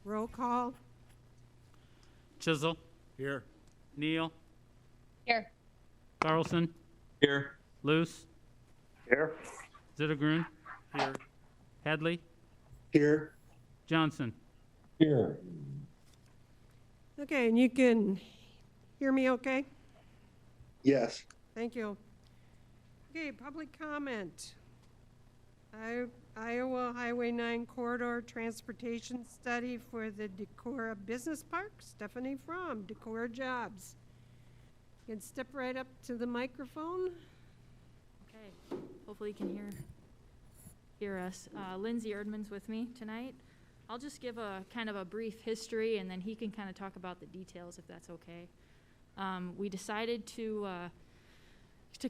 Roll call. Chisel, Here. Neal, Here. Carlson, Here. Luce, Here. Zittergrun, Here. Hadley, Here. Johnson. Here. Okay, and you can hear me okay? Yes. Thank you. Okay, public comment. Iowa Highway 9 Corridor Transportation Study for the Decorah Business Park. Stephanie Fromm, Decorah Jobs. You can step right up to the microphone. Okay, hopefully you can hear us. Lindsay Erdman's with me tonight. I'll just give a kind of a brief history, and then he can kind of talk about the details, if that's okay. We decided to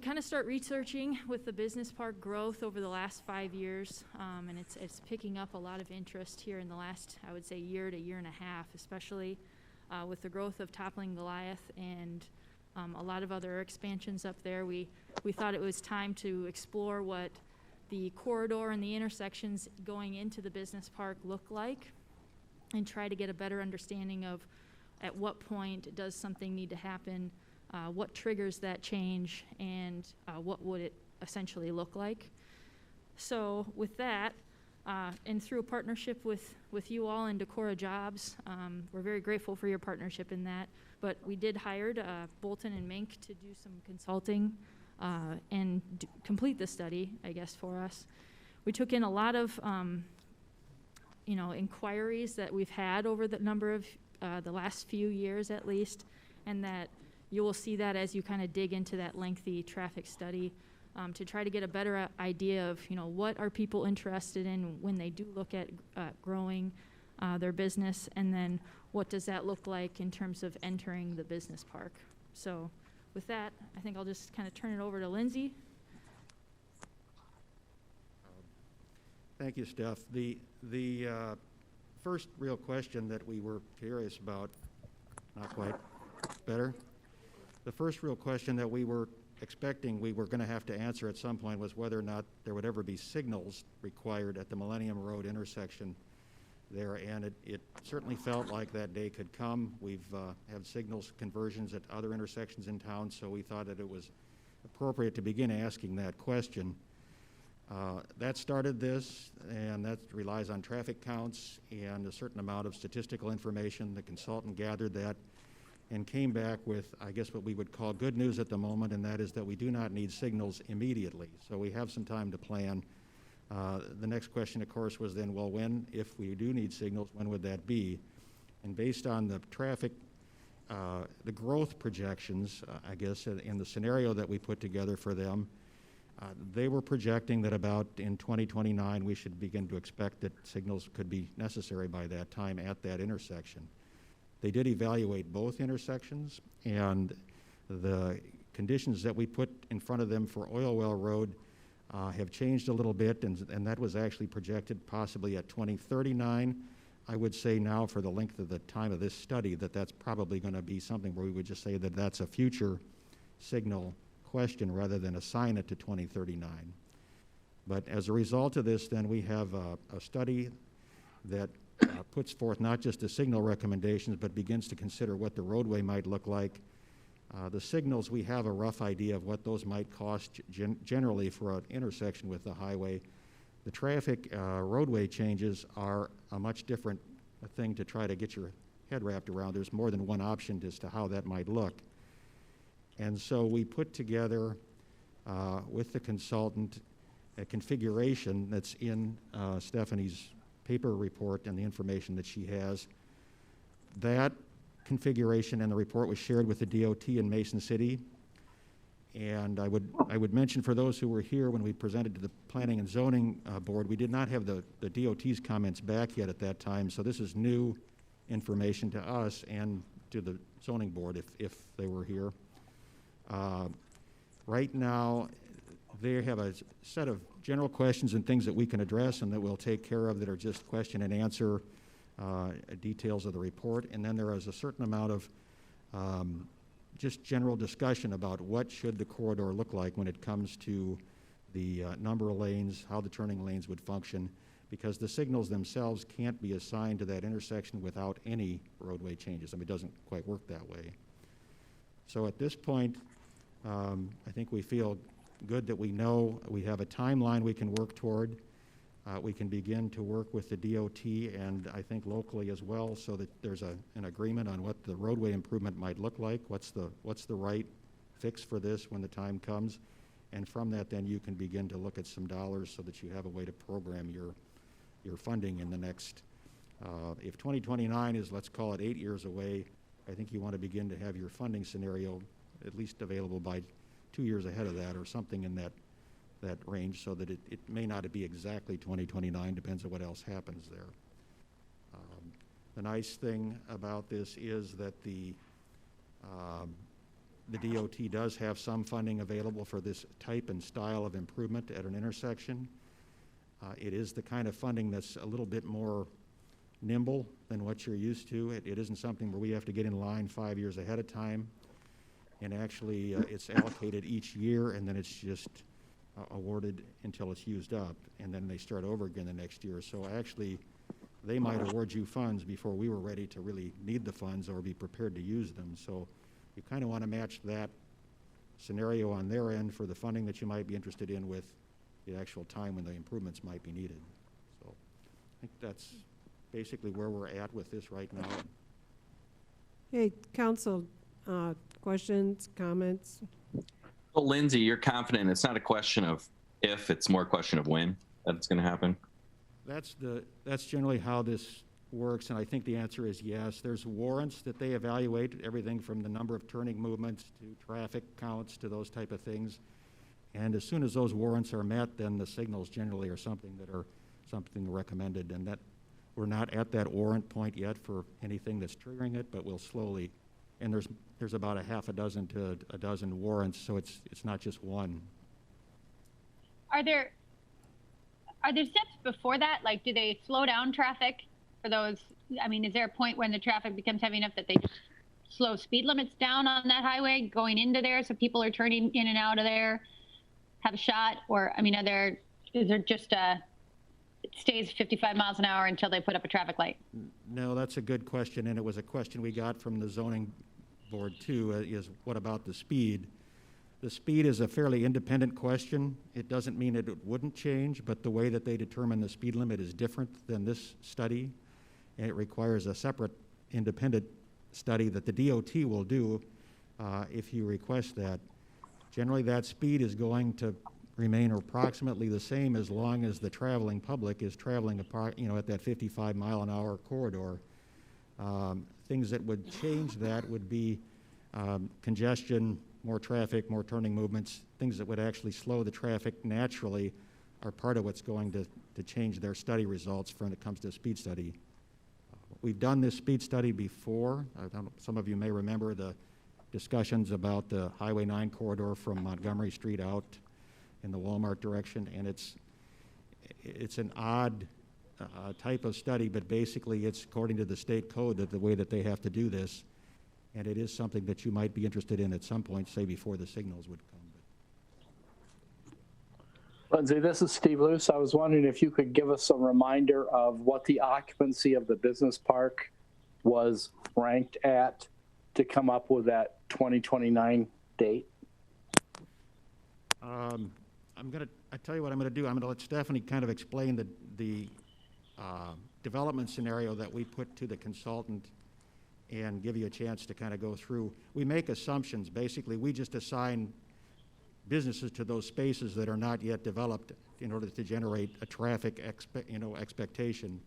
kind of start researching with the business park growth over the last 5 years, and it's picking up a lot of interest here in the last, I would say, year to year and a half, especially with the growth of Toppling Goliath and a lot of other expansions up there. We thought it was time to explore what the corridor and the intersections going into the business park look like, and try to get a better understanding of at what point does something need to happen, what triggers that change, and what would it essentially look like. So with that, and through a partnership with you all and Decorah Jobs, we're very grateful for your partnership in that, but we did hire Bolton and Mink to do some consulting and complete the study, I guess, for us. We took in a lot of inquiries that we've had over the number of the last few years at least, and that you will see that as you kind of dig into that lengthy traffic study to try to get a better idea of what are people interested in when they do look at growing their business, and then what does that look like in terms of entering the business park. So with that, I think I'll just kind of turn it over to Lindsay. Thank you, Steph. The first real question that we were curious about, not quite better. The first real question that we were expecting we were going to have to answer at some point was whether or not there would ever be signals required at the Millennium Road intersection there, and it certainly felt like that day could come. We've had signals conversions at other intersections in town, so we thought that it was appropriate to begin asking that question. That started this, and that relies on traffic counts and a certain amount of statistical information. The consultant gathered that and came back with, I guess, what we would call good news at the moment, and that is that we do not need signals immediately. So we have some time to plan. The next question, of course, was then, well, when, if we do need signals, when would that be? And based on the traffic, the growth projections, I guess, in the scenario that we put together for them, they were projecting that about in 2029 we should begin to expect that signals could be necessary by that time at that intersection. They did evaluate both intersections, and the conditions that we put in front of them for Oil Well Road have changed a little bit, and that was actually projected possibly at 2039. I would say now, for the length of the time of this study, that that's probably going to be something where we would just say that that's a future signal question rather than assign it to 2039. But as a result of this, then we have a study that puts forth not just the signal recommendations, but begins to consider what the roadway might look like. The signals, we have a rough idea of what those might cost generally for an intersection with the highway. The traffic roadway changes are a much different thing to try to get your head wrapped around. There's more than one option as to how that might look. And so we put together with the consultant a configuration that's in Stephanie's paper report and the information that she has. That configuration and the report was shared with the DOT in Mason City. And I would mention, for those who were here when we presented to the Planning and Zoning Board, we did not have the DOT's comments back yet at that time, so this is new information to us and to the Zoning Board if they were here. Right now, they have a set of general questions and things that we can address and that we'll take care of that are just question and answer details of the report. And then there is a certain amount of just general discussion about what should the corridor look like when it comes to the number of lanes, how the turning lanes would function, because the signals themselves can't be assigned to that intersection without any roadway changes. I mean, it doesn't quite work that way. So at this point, I think we feel good that we know we have a timeline we can work toward. We can begin to work with the DOT and I think locally as well, so that there's an agreement on what the roadway improvement might look like, what's the right fix for this when the time comes. And from that, then you can begin to look at some dollars so that you have a way to program your funding in the next, if 2029 is, let's call it 8 years away, I think you want to begin to have your funding scenario at least available by 2 years ahead of that or something in that range, so that it may not be exactly 2029, depends on what else happens there. The nice thing about this is that the DOT does have some funding available for this type and style of improvement at an intersection. It is the kind of funding that's a little bit more nimble than what you're used to. It isn't something where we have to get in line 5 years ahead of time. And actually, it's allocated each year, and then it's just awarded until it's used up, and then they start over again the next year. So actually, they might award you funds before we were ready to really need the funds or be prepared to use them. So you kind of want to match that scenario on their end for the funding that you might be interested in with the actual time when the improvements might be needed. So I think that's basically where we're at with this right now. Hey, council, questions, comments? Well, Lindsay, you're confident it's not a question of if, it's more a question of when that it's going to happen? That's generally how this works, and I think the answer is yes. There's warrants that they evaluate, everything from the number of turning movements to traffic counts to those type of things. And as soon as those warrants are met, then the signals generally are something recommended, and that we're not at that warrant point yet for anything that's triggering it, but we'll slowly. And there's about a half a dozen to a dozen warrants, so it's not just one. Are there steps before that? Like, do they slow down traffic for those? I mean, is there a point when the traffic becomes heavy enough that they slow speed limits down on that highway going into there, so people are turning in and out of there, have a shot? Or, I mean, is there just it stays 55 miles an hour until they put up a traffic light? No, that's a good question, and it was a question we got from the zoning board too, is what about the speed? The speed is a fairly independent question. It doesn't mean it wouldn't change, but the way that they determine the speed limit is different than this study, and it requires a separate independent study that the DOT will do if you request that. Generally, that speed is going to remain approximately the same as long as the traveling public is traveling at that 55 mile an hour corridor. Things that would change that would be congestion, more traffic, more turning movements. Things that would actually slow the traffic naturally are part of what's going to change their study results when it comes to a speed study. We've done this speed study before. Some of you may remember the discussions about the Highway 9 corridor from Montgomery Street out in the Walmart direction, and it's an odd type of study, but basically it's according to the state code that the way that they have to do this, and it is something that you might be interested in at some point, say before the signals would come. Lindsay, this is Steve Luce. I was wondering if you could give us a reminder of what the occupancy of the business park was ranked at to come up with that 2029 date. I tell you what I'm going to do. I'm going to let Stephanie kind of explain the development scenario that we put to the consultant and give you a chance to kind of go through. We make assumptions. Basically, we just assign businesses to those spaces that are not yet developed in order to generate a traffic expectation.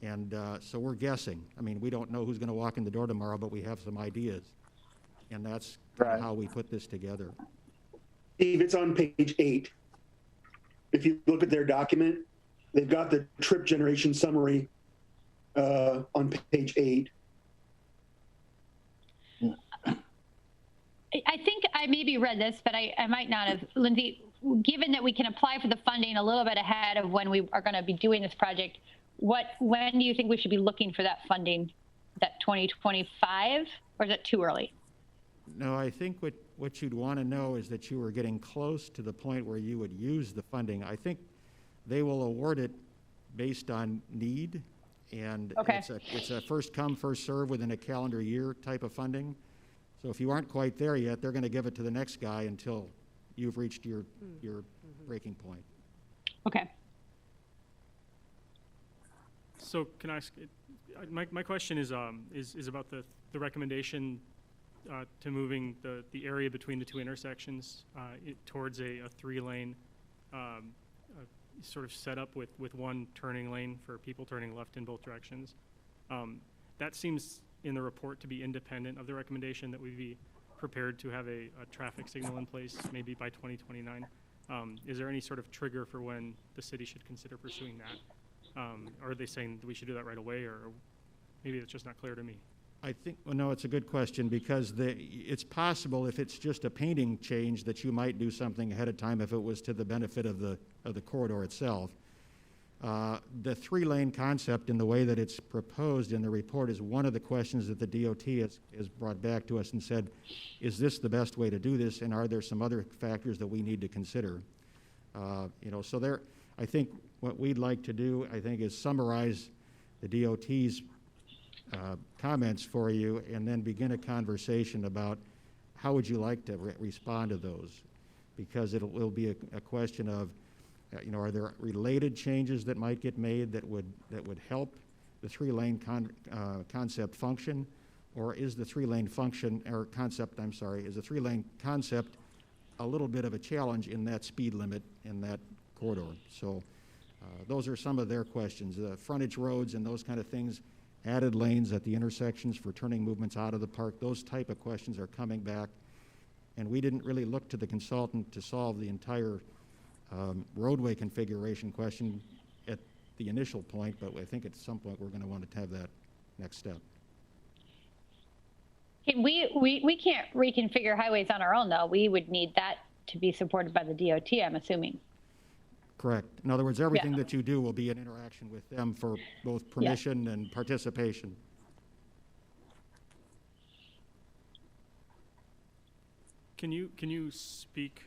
And so we're guessing. I mean, we don't know who's going to walk in the door tomorrow, but we have some ideas. And that's Right. how we put this together. Steve, it's on page 8. If you look at their document, they've got the trip generation summary on page 8. I think I maybe read this, but I might not have. Lindsay, given that we can apply for the funding a little bit ahead of when we are going to be doing this project, when do you think we should be looking for that funding? Is that 2025, or is it too early? No, I think what you'd want to know is that you were getting close to the point where you would use the funding. I think they will award it based on need, and Okay. it's a first come, first serve within a calendar year type of funding. So if you aren't quite there yet, they're going to give it to the next guy until you've reached your breaking point. Okay. So can I ask, my question is about the recommendation to moving the area between the two intersections towards a 3-lane sort of setup with one turning lane for people turning left in both directions. That seems in the report to be independent of the recommendation that we be prepared to have a traffic signal in place maybe by 2029. Is there any sort of trigger for when the city should consider pursuing that? Or are they saying that we should do that right away, or maybe it's just not clear to me? I think, well, no, it's a good question, because it's possible if it's just a painting change that you might do something ahead of time if it was to the benefit of the corridor itself. The 3-lane concept in the way that it's proposed in the report is one of the questions that the DOT has brought back to us and said, is this the best way to do this, and are there some other factors that we need to consider? So there, I think what we'd like to do, I think, is summarize the DOT's comments for you, and then begin a conversation about how would you like to respond to those, because it will be a question of, are there related changes that might get made that would help the 3-lane concept function, or is the 3-lane function or concept? I'm sorry, is the 3-lane concept a little bit of a challenge in that speed limit in that corridor? So those are some of their questions. Frontage roads and those kind of things, added lanes at the intersections for turning movements out of the park. Those type of questions are coming back, and we didn't really look to the consultant to solve the entire roadway configuration question at the initial point, but I think at some point we're going to want to have that next step. We can't reconfigure highways on our own, though. We would need that to be supported by the DOT, I'm assuming. Correct. In other words, everything that you do will be an interaction with them for both permission and participation. Can you speak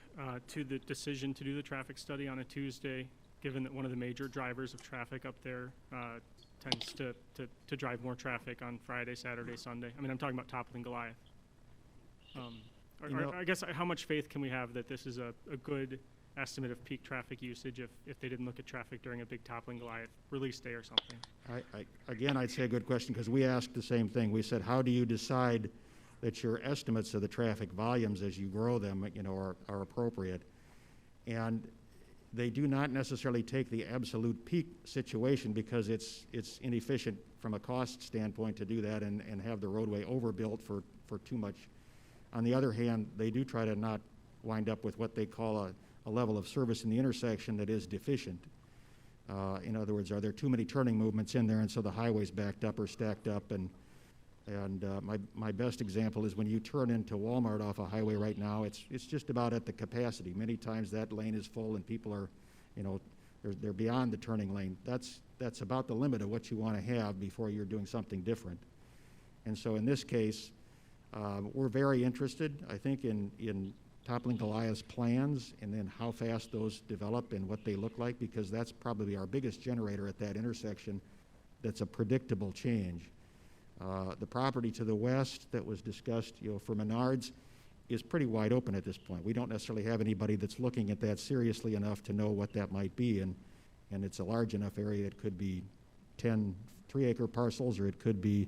to the decision to do the traffic study on a Tuesday, given that one of the major drivers of traffic up there tends to drive more traffic on Friday, Saturday, Sunday? I mean, I'm talking about Toppling Goliath. I guess how much faith can we have that this is a good estimate of peak traffic usage if they didn't look at traffic during a big Toppling Goliath release day or something? Again, I'd say a good question, because we asked the same thing. We said, how do you decide that your estimates of the traffic volumes as you grow them, are appropriate? And they do not necessarily take the absolute peak situation, because it's inefficient from a cost standpoint to do that and have the roadway overbuilt for too much. On the other hand, they do try to not wind up with what they call a level of service in the intersection that is deficient. In other words, are there too many turning movements in there, and so the highway's backed up or stacked up? And my best example is when you turn into Walmart off a highway right now, it's just about at the capacity. Many times that lane is full and people are, they're beyond the turning lane. That's about the limit of what you want to have before you're doing something different. And so in this case, we're very interested, I think, in Toppling Goliath's plans, and then how fast those develop and what they look like, because that's probably our biggest generator at that intersection that's a predictable change. The property to the west that was discussed, for Menards, is pretty wide open at this point. We don't necessarily have anybody that's looking at that seriously enough to know what that might be, and it's a large enough area. It could be 10 3-acre parcels, or it could be,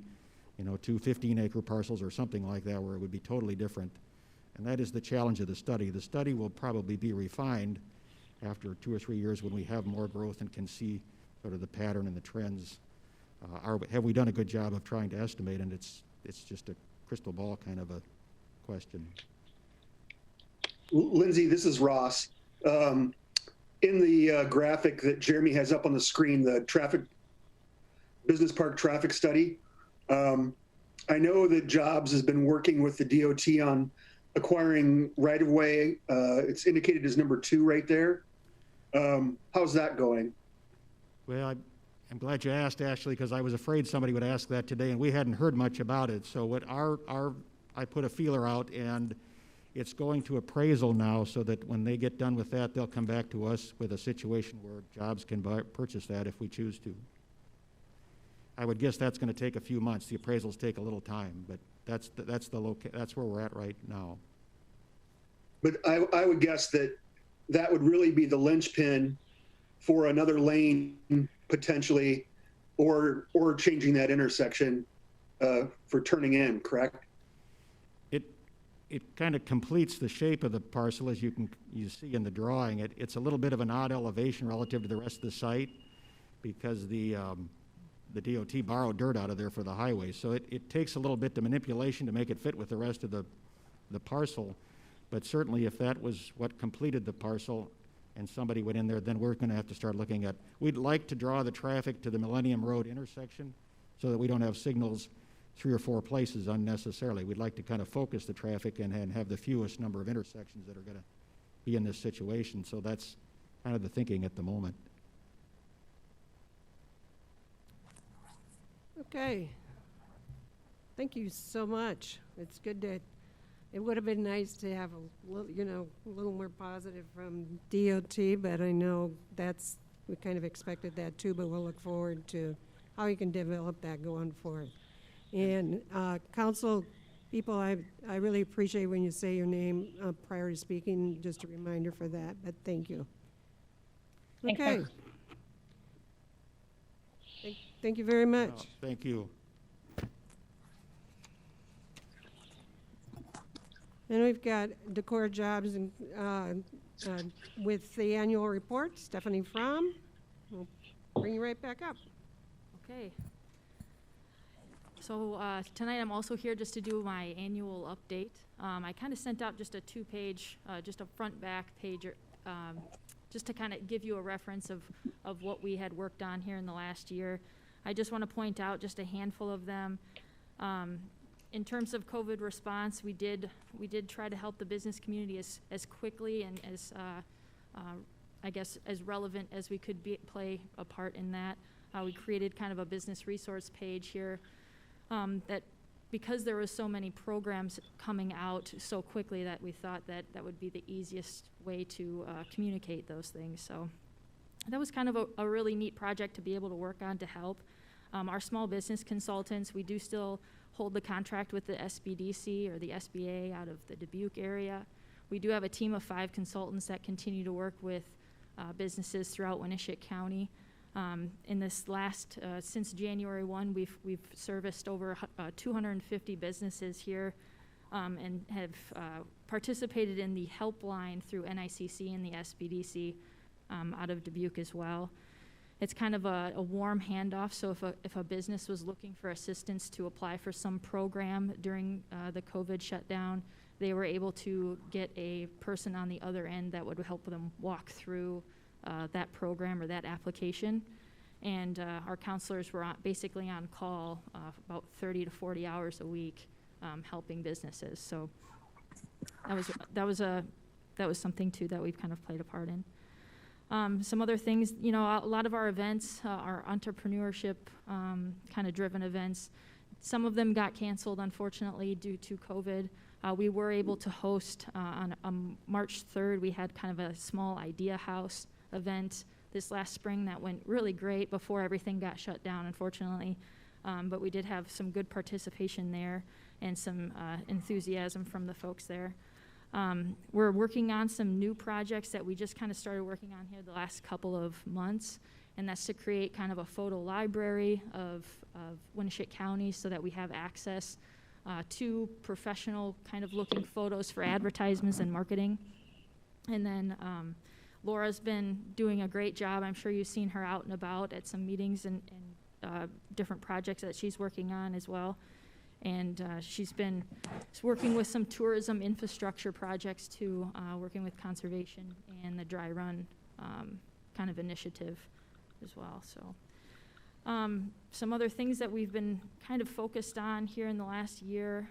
2 15-acre parcels or something like that, where it would be totally different. And that is the challenge of the study. The study will probably be refined after 2 or 3 years when we have more growth and can see sort of the pattern and the trends. Have we done a good job of trying to estimate? And it's just a crystal ball kind of a question. Lindsay, this is Ross. In the graphic that Jeremy has up on the screen, the business park traffic study, I know that Jobs has been working with the DOT on acquiring right-of-way. It's indicated as number 2 right there. How's that going? Well, I'm glad you asked, actually, because I was afraid somebody would ask that today, and we hadn't heard much about it. So I put a feeler out, and It's going to appraisal now, so that when they get done with that, they'll come back to us with a situation where Jobs can purchase that if we choose to. I would guess that's going to take a few months. The appraisals take a little time, but that's where we're at right now. But I would guess that would really be the linchpin for another lane potentially, or changing that intersection for turning in, correct? It kind of completes the shape of the parcel, as you see in the drawing. It's a little bit of an odd elevation relative to the rest of the site, because the DOT borrowed dirt out of there for the highway. So it takes a little bit of manipulation to make it fit with the rest of the parcel. But certainly if that was what completed the parcel and somebody went in there, then we're going to have to start looking at, we'd like to draw the traffic to the Millennium Road intersection so that we don't have signals 3 or 4 places unnecessarily. We'd like to kind of focus the traffic and have the fewest number of intersections that are going to be in this situation. So that's kind of the thinking at the moment. Okay. Thank you so much. It's good to, it would have been nice to have a little more positive from DOT, but I know we kind of expected that too, but we'll look forward to how you can develop that going forward. And council people, I really appreciate when you say your name prior to speaking, just a reminder for that, but thank you. Thanks, Okay. Thank you very much. Thank you. And we've got Decorah Jobs and with the annual report, Stephanie Fromm. We'll bring you right back up. Okay. So tonight I'm also here just to do my annual update. I kind of sent out just a 2-page, just a front-back page, just to kind of give you a reference of what we had worked on here in the last year. I just want to point out just a handful of them. In terms of COVID response, we did try to help the business community as quickly and as I guess as relevant as we could play a part in that. We created kind of a business resource page here that, because there was so many programs coming out so quickly, that we thought that would be the easiest way to communicate those things. So that was kind of a really neat project to be able to work on to help. Our small business consultants, we do still hold the contract with the SBDC or the SBA out of the Dubuque area. We do have a team of 5 consultants that continue to work with businesses throughout Winneshiek County. In this last, since January 1, we've serviced over 250 businesses here and have participated in the helpline through NICC and the SBDC out of Dubuque as well. It's kind of a warm handoff, so if a business was looking for assistance to apply for some program during the COVID shutdown, they were able to get a person on the other end that would help them walk through that program or that application. And our counselors were basically on call about 30 to 40 hours a week helping businesses. So that was something too that we've kind of played a part in. Some other things, a lot of our events are entrepreneurship kind of driven events. Some of them got canceled, unfortunately, due to COVID. We were able to host on March 3rd, we had kind of a small Idea House event this last spring that went really great before everything got shut down, unfortunately. But we did have some good participation there and some enthusiasm from the folks there. We're working on some new projects that we just kind of started working on here the last couple of months, and that's to create kind of a photo library of Winneshiek County so that we have access to professional kind of looking photos for advertisements and marketing. And then Laura's been doing a great job. I'm sure you've seen her out and about at some meetings and different projects that she's working on as well. And she's been working with some tourism infrastructure projects too, working with conservation and the dry run kind of initiative as well. So some other things that we've been kind of focused on here in the last year,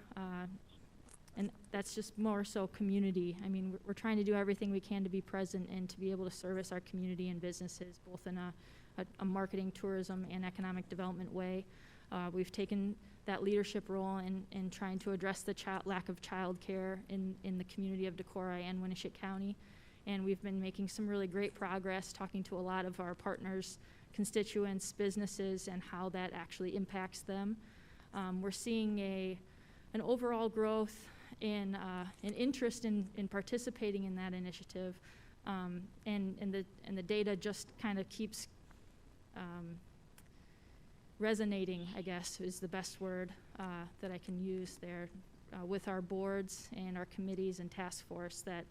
and that's just more so community. I mean, we're trying to do everything we can to be present and to be able to service our community and businesses, both in a a marketing, tourism, and economic development way. We've taken that leadership role in trying to address the lack of childcare in the community of Decorah and Winneshiek County. And we've been making some really great progress, talking to a lot of our partners, constituents, businesses, and how that actually impacts them. We're seeing an overall growth in an interest in participating in that initiative, and the data just kind of keeps resonating, I guess is the best word that I can use there, with our boards and our committees and task force that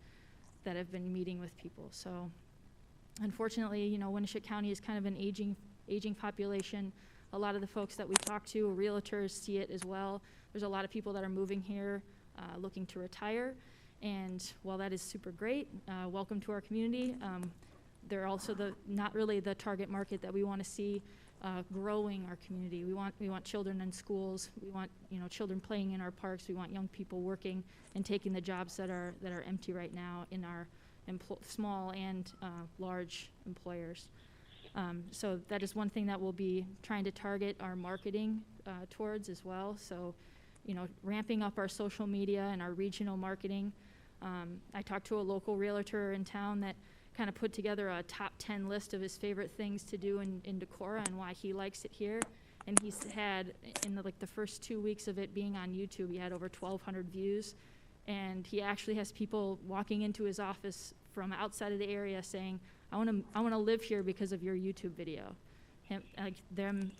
have been meeting with people. So unfortunately, you know, Winneshiek County is kind of an aging population. A lot of the folks that we talk to, realtors, see it as well. There's a lot of people that are moving here looking to retire, and while that is super great, welcome to our community, they're also not really the target market that we want to see growing our community. We want children in schools. We want, you know, children playing in our parks. We want young people working and taking the jobs that are empty right now in our small and large employers. So that is one thing that we'll be trying to target our marketing towards as well. So, you know, ramping up our social media and our regional marketing. I talked to a local realtor in town that kind of put together a top 10 list of his favorite things to do in Decorah and why he likes it here. And he's had, in the first 2 weeks of it being on YouTube, he had over 1,200 views. And he actually has people walking into his office from outside of the area saying, I want to live here because of your YouTube video. Them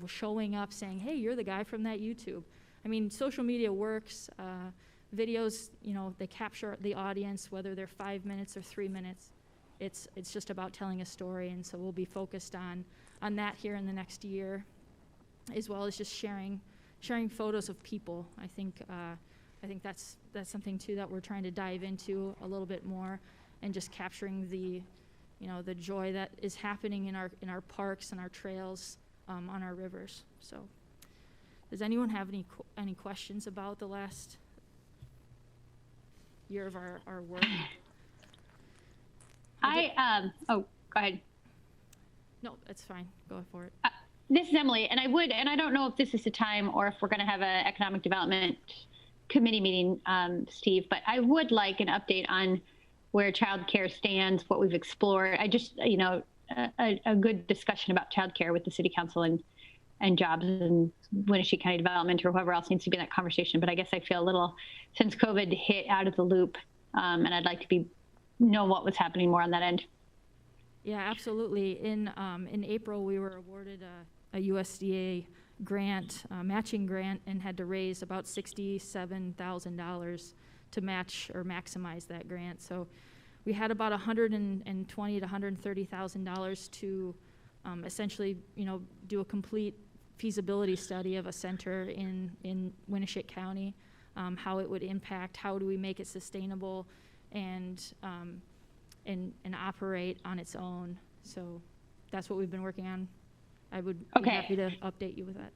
showing up saying, hey, you're the guy from that YouTube. I mean, social media works. Videos, you know, they capture the audience, whether they're 5 minutes or 3 minutes. It's just about telling a story, and so we'll be focused on that here in the next year, as well as just sharing photos of people. I think that's something too that we're trying to dive into a little bit more, and just capturing the joy that is happening in our parks and our trails, on our rivers. So, does anyone have any questions about the last year of our work? Go ahead. No, that's fine. Go for it. This is Emily, and I don't know if this is the time or if we're going to have an economic development committee meeting, Steve, but I would like an update on where childcare stands, what we've explored. I just, you know, a good discussion about childcare with the city council and jobs and Winneshiek County Development or whoever else needs to be in that conversation. But I guess I feel a little, since COVID hit, out of the loop, and I'd like to know what was happening more on that end. Yeah, absolutely. In April, we were awarded a USDA grant, matching grant, and had to raise about $67,000 to match or maximize that grant. So we had about $120,000 to $130,000 to essentially, you know, do a complete feasibility study of a center in Winneshiek County, how it would impact, how do we make it sustainable, and operate on its own. So that's what we've been working on. I would be happy to update you with that.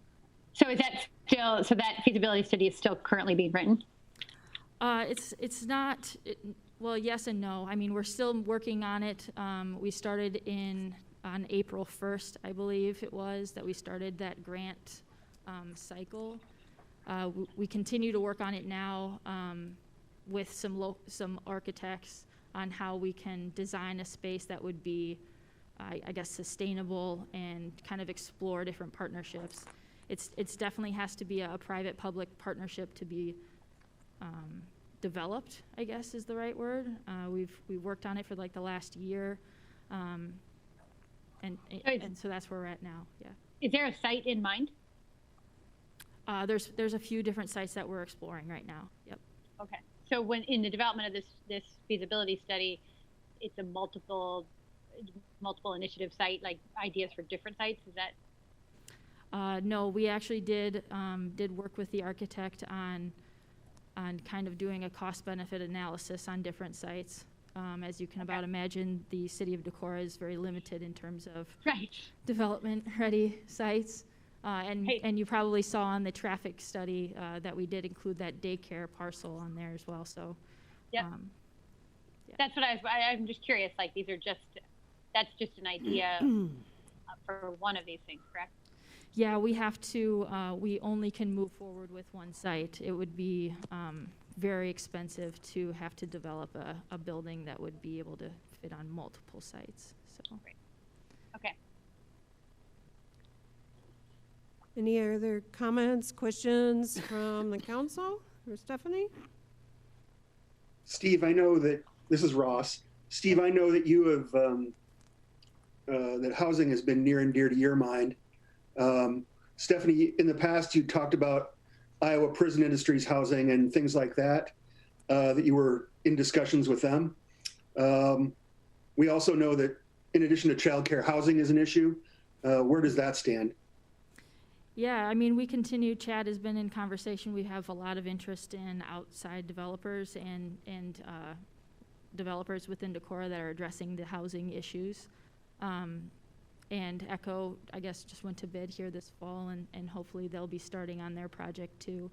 So is that still, so that feasibility study is still currently being written? It's not, well, yes and no. I mean, we're still working on it. We started on April 1st, I believe it was, that we started that grant cycle. We continue to work on it now with some architects on how we can design a space that would be, I guess, sustainable and kind of explore different partnerships. It's definitely has to be a private-public partnership to be developed, I guess is the right word. We've worked on it for like the last year, and so that's where we're at now. Yeah. Is there a site in mind? There's a few different sites that we're exploring right now. Yep. Okay. So when in the development of this feasibility study, it's a multiple initiative site, like ideas for different sites. Is that? No, we actually did work with the architect on kind of doing a cost-benefit analysis on different sites. As you can about imagine, the city of Decorah is very limited in terms of development-ready sites. And you probably saw on the traffic study that we did include that daycare parcel on there as well. So, yeah. That's what I'm just curious. Like, that's just an idea for one of these things, correct? Yeah, we have to, we only can move forward with one site. It would be very expensive to have to develop a building that would be able to fit on multiple sites, so. Great. Okay. Any other comments, questions from the council or Stephanie? Steve, I know that, this is Ross. Steve, I know that you have, that housing has been near and dear to your mind. Stephanie, in the past, you talked about Iowa Prison Industries housing and things like that, that you were in discussions with them. We also know that in addition to childcare, housing is an issue. Where does that stand? Yeah, I mean, we continue, Chad has been in conversation. We have a lot of interest in outside developers and developers within Decorah that are addressing the housing issues. And Echo, I guess, just went to bid here this fall, and hopefully they'll be starting on their project too.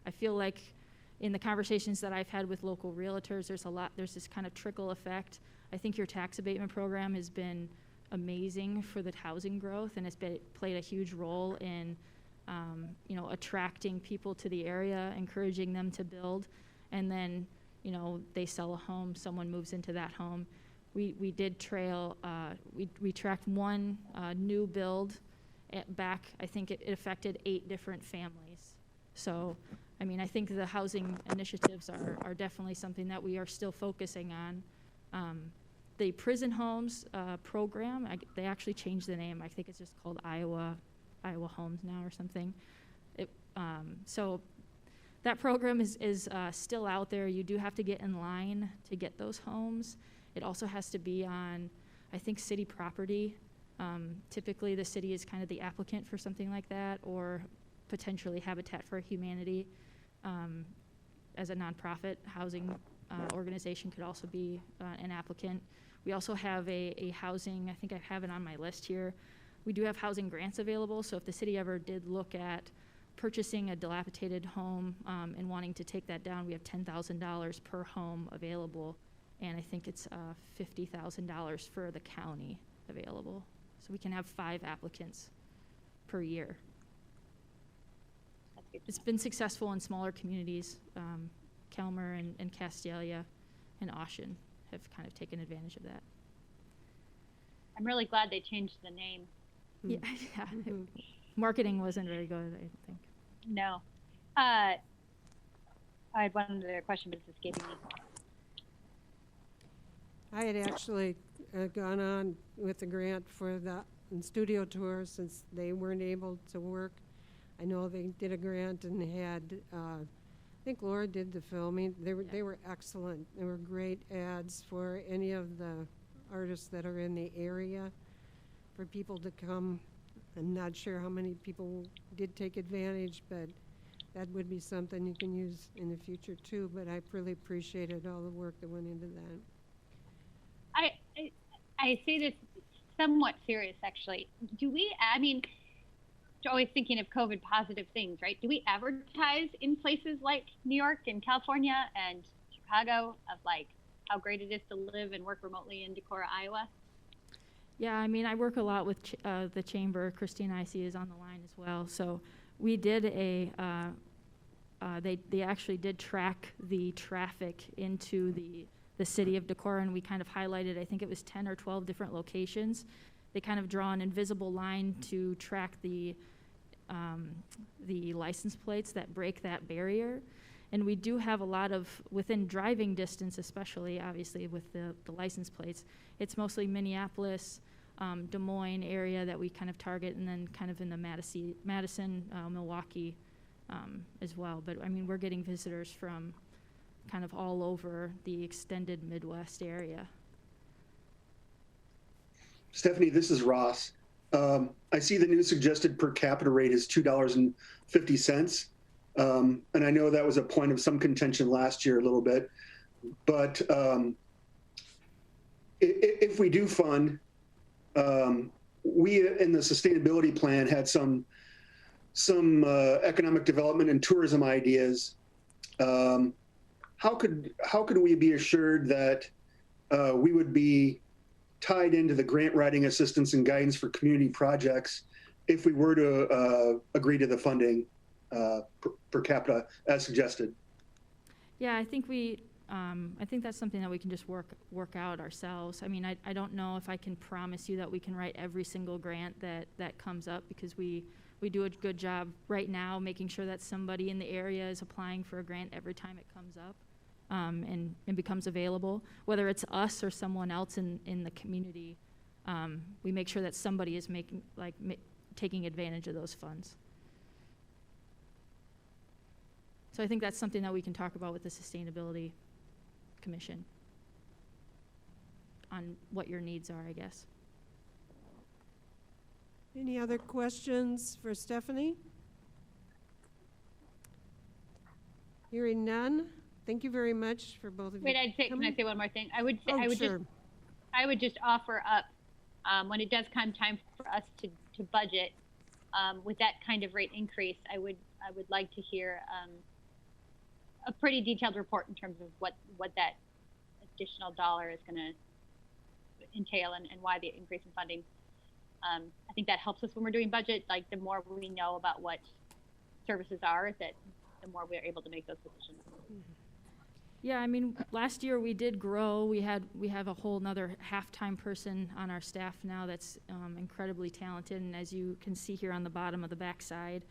I feel like in the conversations that I've had with local realtors, there's this kind of trickle effect. I think your tax abatement program has been amazing for the housing growth, and it's played a huge role in you know, attracting people to the area, encouraging them to build, and then, you know, they sell a home, someone moves into that home. We did trail, we tracked one new build back. I think it affected 8 different families. So, I mean, I think the housing initiatives are definitely something that we are still focusing on. The prison homes program, they actually changed the name. I think it's just called Iowa Homes now or something. So that program is still out there. You do have to get in line to get those homes. It also has to be on, I think, city property. Typically, the city is kind of the applicant for something like that, or potentially Habitat for Humanity as a nonprofit housing organization could also be an applicant. We also have a housing, I think I have it on my list here. We do have housing grants available, so if the city ever did look at purchasing a dilapidated home and wanting to take that down, we have $10,000 per home available. And I think it's $50,000 for the county available. So we can have 5 applicants per year. It's been successful in smaller communities. Kelmer and Castalia and Austin have kind of taken advantage of that. I'm really glad they changed the name. Yeah, yeah. Marketing wasn't very good, I think. No. I had one other question, but it's escaping me. I had actually gone on with the grant for the studio tour since they weren't able to work. I know they did a grant and had, I think Laura did the filming. They were excellent. They were great ads for any of the artists that are in the area for people to come. I'm not sure how many people did take advantage, but that would be something you can use in the future too. But I really appreciated all the work that went into that. I say this somewhat serious, actually. Do we, I mean, always thinking of COVID positive things, right? Do we advertise in places like New York and California and Chicago of like how great it is to live and work remotely in Decorah, Iowa? Yeah, I mean, I work a lot with the chamber. Christine Icey is on the line as well. So we did they actually did track the traffic into the city of Decorah, and we kind of highlighted, I think it was 10 or 12 different locations. They kind of draw an invisible line to track the license plates that break that barrier. And we do have a lot of, within driving distance especially, obviously with the license plates, it's mostly Minneapolis, Des Moines area that we kind of target, and then kind of in the Madison, Milwaukee as well. But I mean, we're getting visitors from kind of all over the extended Midwest area. Stephanie, this is Ross. I see the new suggested per capita rate is $2.50. And I know that was a point of some contention last year a little bit. But if we do fund, we in the sustainability plan had some economic development and tourism ideas. How could we be assured that we would be tied into the grant writing assistance and guidance for community projects if we were to agree to the funding per capita as suggested. Yeah, I think I think that's something that we can just work out ourselves. I mean, I don't know if I can promise you that we can write every single grant that comes up, because we do a good job right now making sure that somebody in the area is applying for a grant every time it comes up and becomes available. Whether it's us or someone else in the community, we make sure that somebody is taking advantage of those funds. So I think that's something that we can talk about with the Sustainability Commission on what your needs are, I guess. Any other questions for Stephanie? Hearing none. Thank you very much for both of you. Wait, can I say one more thing? I would Sure. I would just offer up when it does come time for us to budget with that kind of rate increase. I would like to hear a pretty detailed report in terms of what that additional dollar is going to entail and why the increase in funding. I think that helps us when we're doing budget. Like, the more we know about what services are, the more we're able to make those decisions. Yeah, I mean, last year we did grow. We have a whole nother half-time person on our staff now that's incredibly talented, and as you can see here on the bottom of the backside,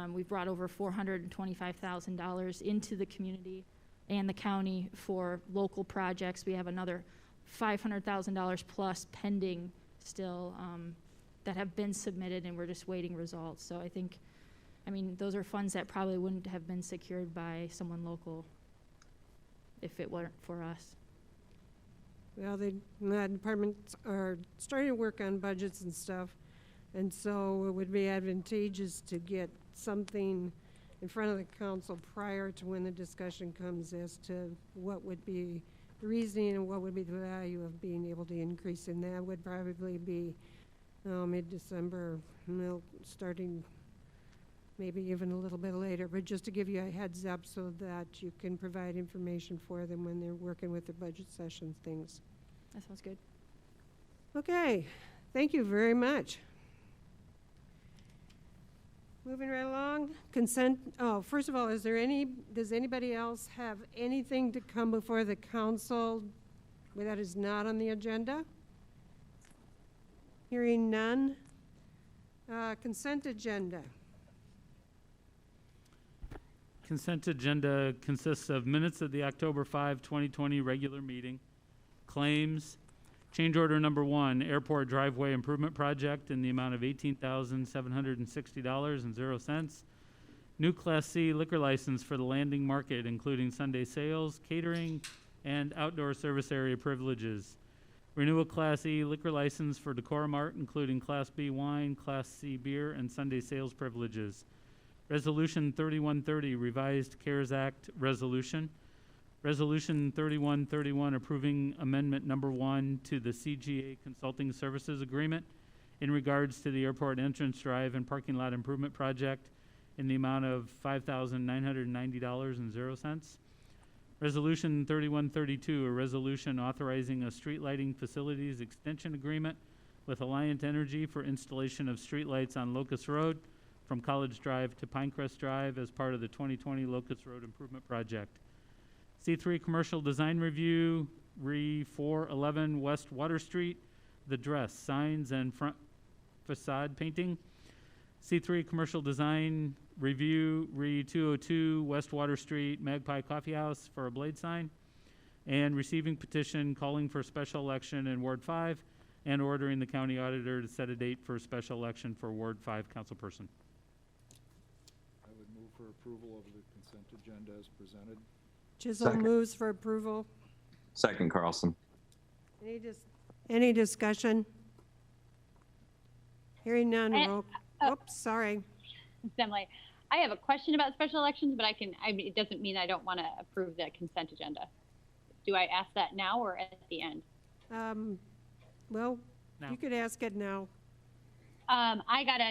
we've brought over $425,000 into the community and the county for local projects. We have another $500,000 plus pending still that have been submitted, and we're just waiting results. So I mean, those are funds that probably wouldn't have been secured by someone local if it weren't for us. Well, the departments are starting to work on budgets and stuff, and so it would be advantageous to get something in front of the council prior to when the discussion comes as to what would be the reasoning and what would be the value of being able to increase. And that would probably be mid-December, starting maybe even a little bit later, but just to give you a heads up so that you can provide information for them when they're working with the budget session things. That sounds good. Okay, thank you very much. Moving right along, consent. Oh, first of all, does anybody else have anything to come before the council that is not on the agenda? Hearing none. Consent agenda. Consent agenda consists of minutes of the October 5, 2020 regular meeting, claims, change order number 1, airport driveway improvement project in the amount of $18,760.00. New Class C liquor license for the Landing Market, including Sunday sales, catering, and outdoor service area privileges. Renewal Class E liquor license for Decorah Mart, including Class B wine, Class C beer, and Sunday sales privileges. Resolution 3130, Revised CARES Act Resolution. Resolution 3131, approving amendment number 1 to the CGA Consulting Services Agreement in regards to the airport entrance drive and parking lot improvement project in the amount of $5,990.00. Resolution 3132, a resolution authorizing a street lighting facilities extension agreement with Alliant Energy for installation of street lights on Locust Road from College Drive to Pinecrest Drive as part of the 2020 Locust Road Improvement Project. C3 Commercial Design Review, Re 411 West Water Street, The Dress, Signs and Front Facade Painting. C3 Commercial Design Review, Re 202 West Water Street, Magpie Coffee House for a blade sign. And receiving petition calling for special election in Ward 5 and ordering the county auditor to set a date for a special election for Ward 5 councilperson. I would move for approval of the consent agenda as presented. Chisholm Second. moves for approval. Second, Carlson. Any discussion? Hearing none. Oh. Oops, sorry. Emily, I have a question about special elections, but it doesn't mean I don't want to approve the consent agenda. Do I ask that now or at the end? Well, Now. you could ask it now. I got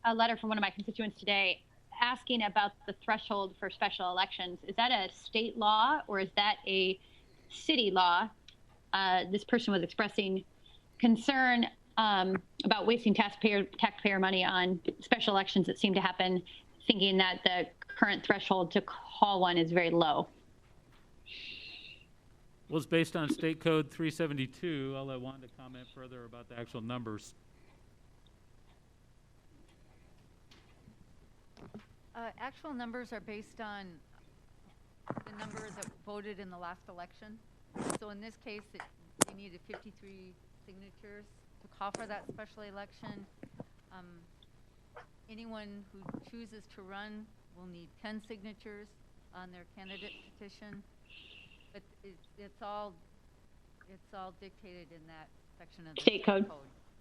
a letter from one of my constituents today asking about the threshold for special elections. Is that a state law or is that a city law? This person was expressing concern about wasting taxpayer money on special elections that seem to happen, thinking that the current threshold to call one is very low. Well, it's based on State Code 372. I'll let Wanda comment further about the actual numbers. Actual numbers are based on the number that voted in the last election. So in this case, we needed 53 signatures to call for that special election. Anyone who chooses to run will need 10 signatures on their candidate petition. But it's all dictated in that section of the State code.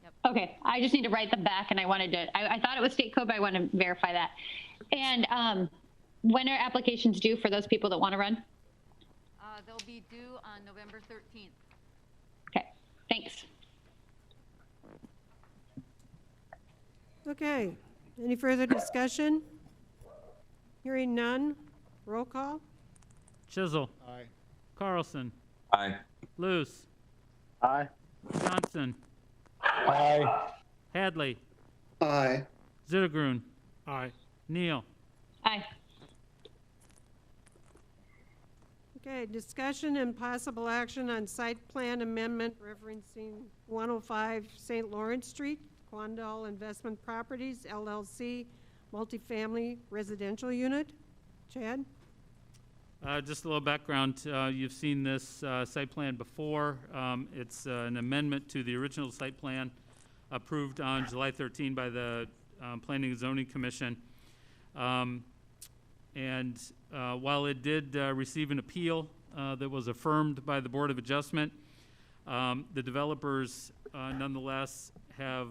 Yep. Okay, I just need to write them back, and I wanted to, I thought it was state code, but I want to verify that. And when are applications due for those people that want to run? They'll be due on November 13th. Okay, thanks. Okay, any further discussion? Hearing none, roll call. Chisel. Aye. Carlson. Aye. Luce. Aye. Johnson. Aye. Hadley. Aye. Zittergrun. Aye. Neal. Aye. Okay, discussion and possible action on site plan amendment referencing 105 St. Lawrence Street, Quandall Investment Properties, LLC, multifamily residential unit. Chad? Just a little background. You've seen this site plan before. It's an amendment to the original site plan approved on July 13 by the Planning and Zoning Commission. While it did receive an appeal that was affirmed by the Board of Adjustment, the developers nonetheless have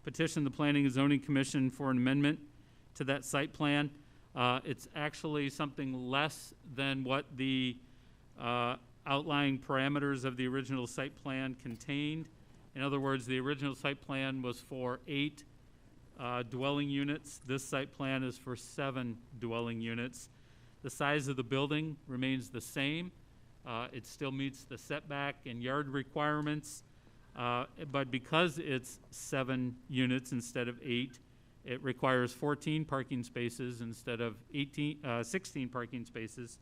petitioned the Planning and Zoning Commission for an amendment to that site plan. It's actually something less than what the outlying parameters of the original site plan contained. In other words, the original site plan was for 8 dwelling units. This site plan is for 7 dwelling units. The size of the building remains the same. It still meets the setback and yard requirements, but because it's 7 units instead of 8, it requires 14 parking spaces instead of 16 parking spaces.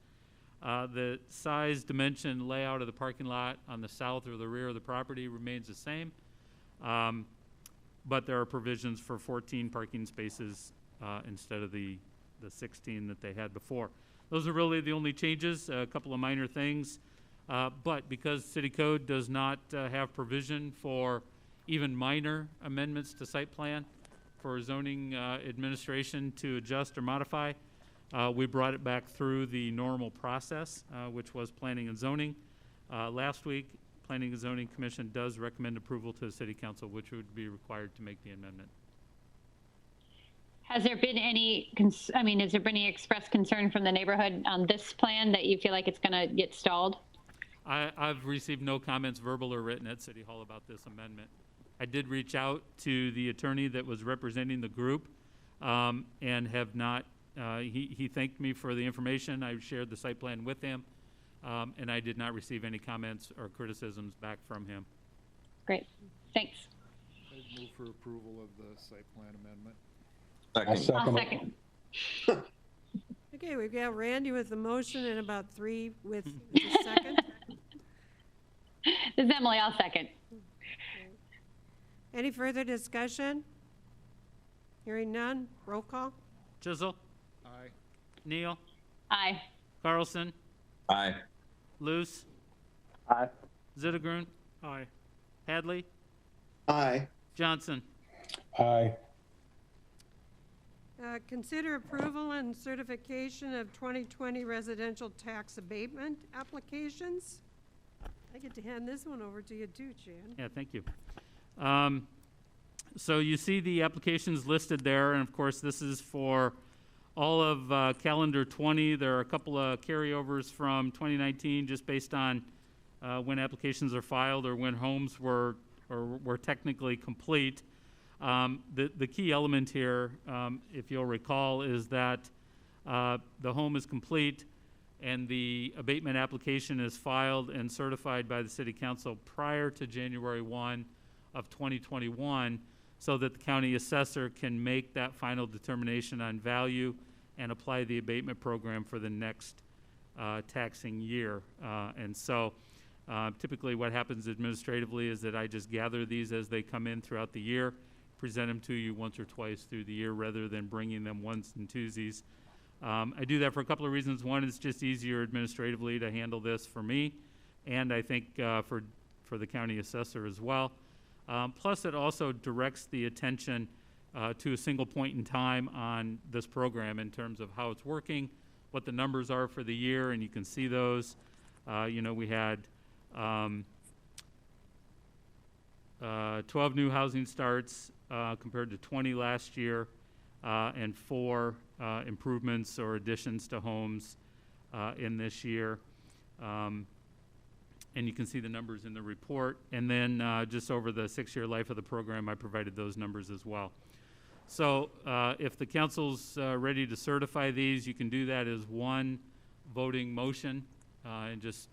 The size, dimension, layout of the parking lot on the south or the rear of the property remains the same, but there are provisions for 14 parking spaces instead of the 16 that they had before. Those are really the only changes, a couple of minor things, but because City Code does not have provision for even minor amendments to site plan, for zoning administration to adjust or modify. We brought it back through the normal process, which was Planning and Zoning. Last week, Planning and Zoning Commission does recommend approval to the City Council, which would be required to make the amendment. Has there been any, has there been any expressed concern from the neighborhood on this plan that you feel like it's going to get stalled? I've received no comments, verbal or written, at City Hall about this amendment. I did reach out to the attorney that was representing the group and have not, he thanked me for the information. I shared the site plan with him, and I did not receive any comments or criticisms back from him. Great, thanks. I'd move for approval of the site plan amendment. Second. I'll second. Okay, we've got Randy with the motion and about 3 with the second. This is Emily, I'll second. Any further discussion? Hearing none, roll call. Chisel. Aye. Neal. Aye. Carlson. Aye. Luce. Aye. Zittergrun. Aye. Hadley. Aye. Johnson. Aye. Consider approval and certification of 2020 residential tax abatement applications. I get to hand this one over to you too, Chan. Yeah, thank you. So you see the applications listed there, and of course this is for all of calendar 20. There are a couple of carryovers from 2019 just based on when applications are filed or when homes were technically complete. The key element here, if you'll recall, is that the home is complete and the abatement application is filed and certified by the City Council prior to January 1 of 2021 so that the county assessor can make that final determination on value and apply the abatement program for the next taxing year. And so typically what happens administratively is that I just gather these as they come in throughout the year, present them to you once or twice through the year rather than bringing them once and twosies. I do that for a couple of reasons. One, it's just easier administratively to handle this for me, and I think for the county assessor as well. Plus, it also directs the attention to a single point in time on this program in terms of how it's working, what the numbers are for the year, and you can see those. You know, we had 12 new housing starts compared to 20 last year, and 4 improvements or additions to homes in this year. And you can see the numbers in the report. And then just over the 6-year life of the program, I provided those numbers as well. So if the council's ready to certify these, you can do that as one voting motion. And just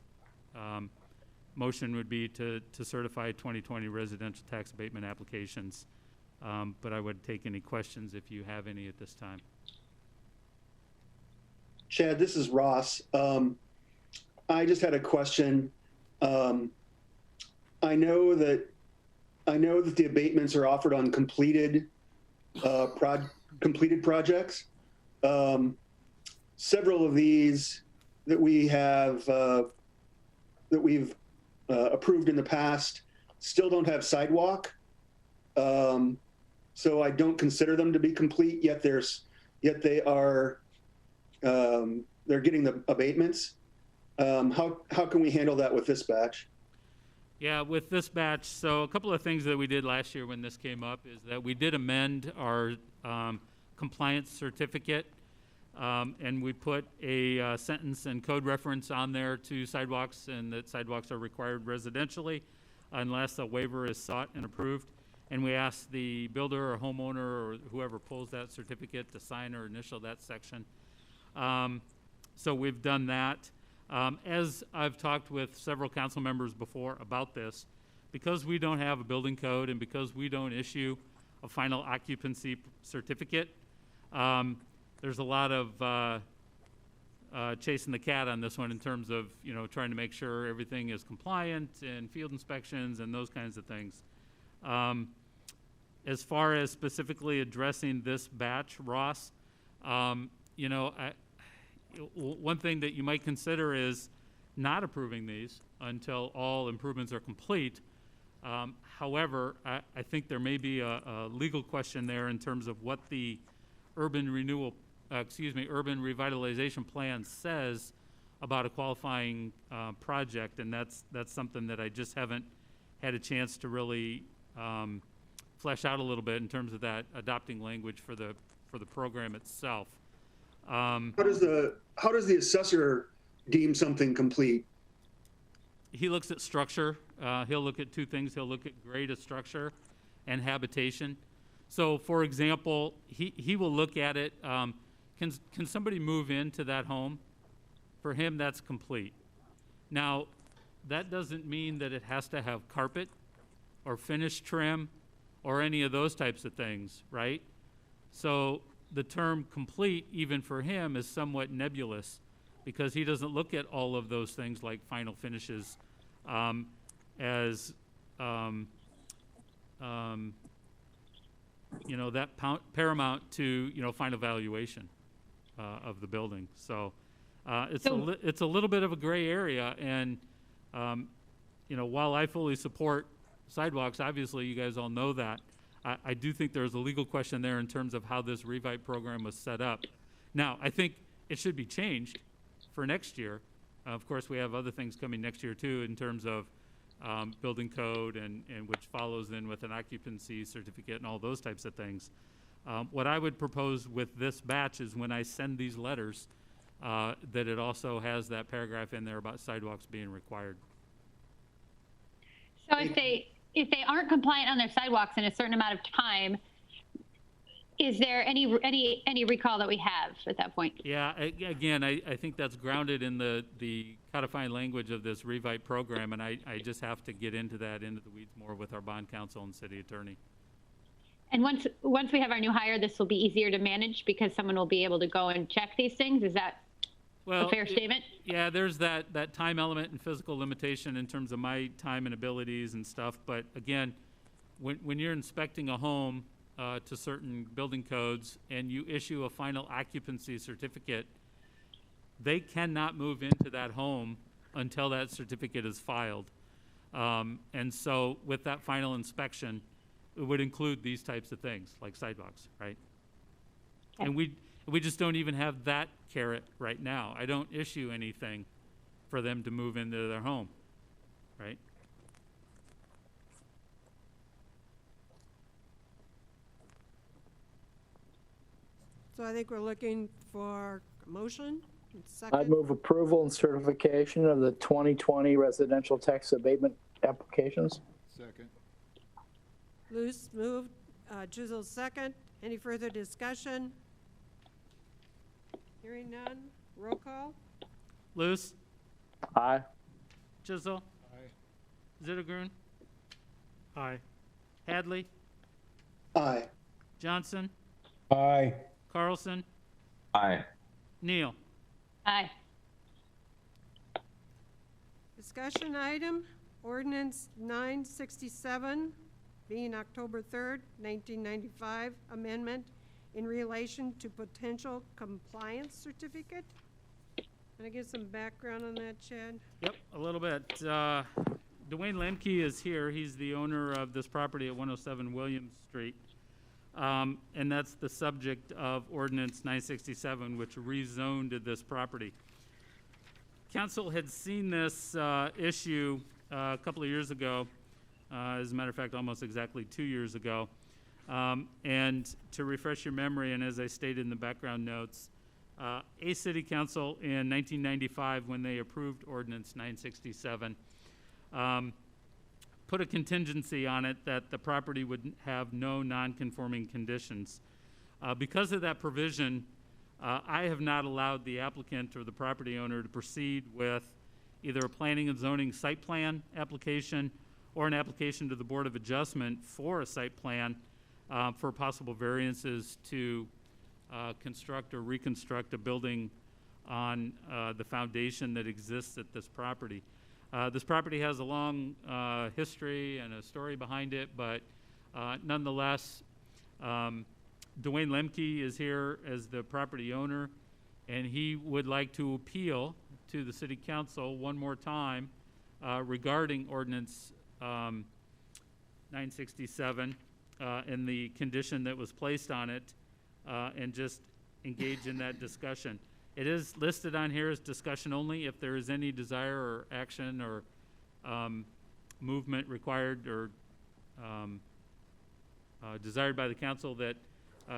motion would be to certify 2020 residential tax abatement applications. But I would take any questions if you have any at this time. Chad, this is Ross. I just had a question. I know that the abatements are offered on completed projects. Several of these that we have that we've approved in the past still don't have sidewalk. So I don't consider them to be complete, yet they are they're getting the abatements. How can we handle that with this batch? Yeah, with this batch, so a couple of things that we did last year when this came up is that we did amend our compliance certificate, and we put a sentence and code reference on there to sidewalks, and that sidewalks are required residentially unless a waiver is sought and approved. And we asked the builder or homeowner or whoever pulls that certificate to sign or initial that section. So we've done that. As I've talked with several council members before about this, because we don't have a building code and because we don't issue a final occupancy certificate, there's a lot of chasing the cat on this one in terms of, you know, trying to make sure everything is compliant and field inspections and those kinds of things. As far as specifically addressing this batch, Ross, you know, one thing that you might consider is not approving these until all improvements are complete. However, I think there may be a legal question there in terms of what the urban revitalization plan says about a qualifying project, and that's something that I just haven't had a chance to really flesh out a little bit in terms of that adopting language for the program itself. How does the assessor deem something complete? He looks at structure. He'll look at 2 things. He'll look at grade of structure and habitation. So, for example, he will look at it. Can somebody move into that home? For him, that's complete. Now, that doesn't mean that it has to have carpet or finish trim or any of those types of things, right? So the term complete, even for him, is somewhat nebulous because he doesn't look at all of those things like final finishes as you know, that paramount to, you know, final valuation of the building. So it's a little bit of a gray area, and you know, while I fully support sidewalks, obviously you guys all know that, I do think there's a legal question there in terms of how this Revite program was set up. Now, I think it should be changed for next year. Of course, we have other things coming next year too in terms of building code and which follows in with an occupancy certificate and all those types of things. What I would propose with this batch is when I send these letters, that it also has that paragraph in there about sidewalks being required. So if they aren't compliant on their sidewalks in a certain amount of time, Is there any recall that we have at that point? Yeah, again, I think that's grounded in the codified language of this revite program, and I just have to get into the weeds more with our bond counsel and city attorney. And once we have our new hire, this will be easier to manage because someone will be able to go and check these things. Is that a fair statement? Yeah, there's that time element and physical limitation in terms of my time and abilities and stuff. But again, when you're inspecting a home to certain building codes and you issue a final occupancy certificate, they cannot move into that home until that certificate is filed. And so with that final inspection, it would include these types of things like sidewalks, right? Okay. And we just don't even have that carrot right now. I don't issue anything for them to move into their home, right? So I think we're looking for a motion. I'd Second, move approval and certification of the 2020 residential tax abatement applications. Second. Luce moved, Chisel second. Any further discussion? Hearing none. Roll call. Luce, Aye. Chisel, Aye. Zittergrun, Aye. Hadley, Aye. Johnson, Aye. Carlson, Aye. Neal. Aye. Discussion item, ordinance 967, being October 3rd, 1995, amendment in relation to potential compliance certificate. Can I get some background on that, Chad? Yep, a little bit. Dwayne Lemke is here. He's the owner of this property at 107 Williams Street. And that's the subject of Ordinance 967, which rezoned this property. Council had seen this issue a couple of years ago, as a matter of fact, almost exactly 2 years ago. And to refresh your memory, and as I stated in the background notes, a city council in 1995, when they approved Ordinance 967, put a contingency on it that the property would have no non-conforming conditions. Because of that provision, I have not allowed the applicant or the property owner to proceed with either a planning and zoning site plan application or an application to the Board of Adjustment for a site plan for possible variances to construct or reconstruct a building on the foundation that exists at this property. This property has a long history and a story behind it, but nonetheless, Dwayne Lemke is here as the property owner, and he would like to appeal to the City Council one more time regarding Ordinance 967 and the condition that was placed on it, and just engage in that discussion. It is listed on here as discussion only. If there is any desire or action or movement required or desired by the council, that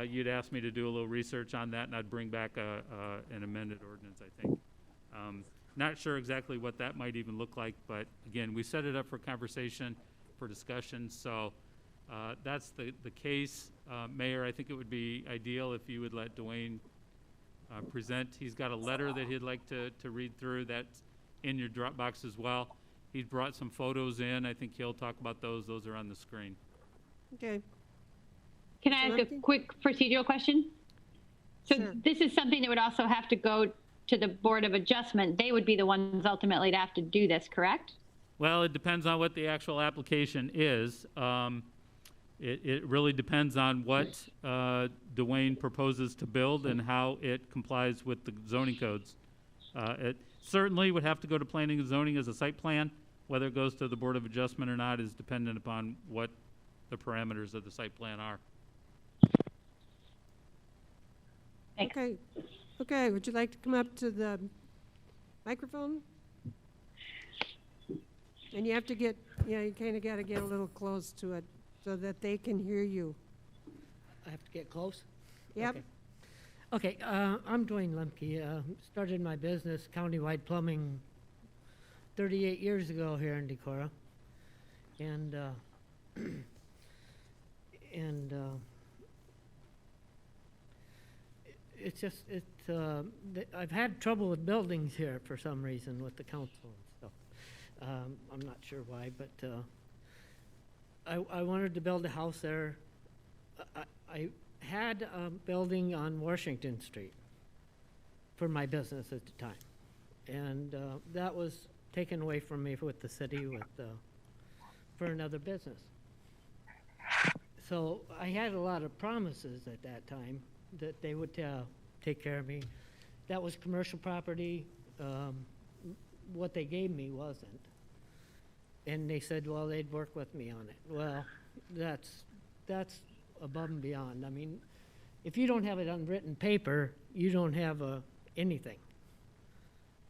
you'd ask me to do a little research on that, and I'd bring back an amended ordinance, I think. Not sure exactly what that might even look like, but again, we set it up for conversation, for discussion, so that's the case. Mayor, I think it would be ideal if you would let Dwayne present. He's got a letter that he'd like to read through. That's in your Dropbox as well. He's brought some photos in. I think he'll talk about those. Those are on the screen. Okay. Can I ask a quick procedural question? So Sure. this is something that would also have to go to the Board of Adjustment. They would be the ones ultimately to have to do this, correct? Well, it depends on what the actual application is. It really depends on what Dwayne proposes to build and how it complies with the zoning codes. It certainly would have to go to planning and zoning as a site plan. Whether it goes to the Board of Adjustment or not is dependent upon what the parameters of the site plan are. Thanks. Okay. Okay, would you like to come up to the microphone? And you have to get, you kind of got to get a little close to it so that they can hear you. I have to get close? Yep. Okay, I'm Dwayne Lemke. Started my business, Countywide Plumbing, 38 years ago here in Decorah. And it's just, I've had trouble with buildings here for some reason with the council and stuff. I'm not sure why, but I wanted to build a house there. I had a building on Washington Street for my business at the time. And that was taken away from me with the city for another business. So I had a lot of promises at that time that they would take care of me. That was commercial property. What they gave me wasn't. And they said, well, they'd work with me on it. Well, that's above and beyond. I mean, if you don't have it on written paper, you don't have anything.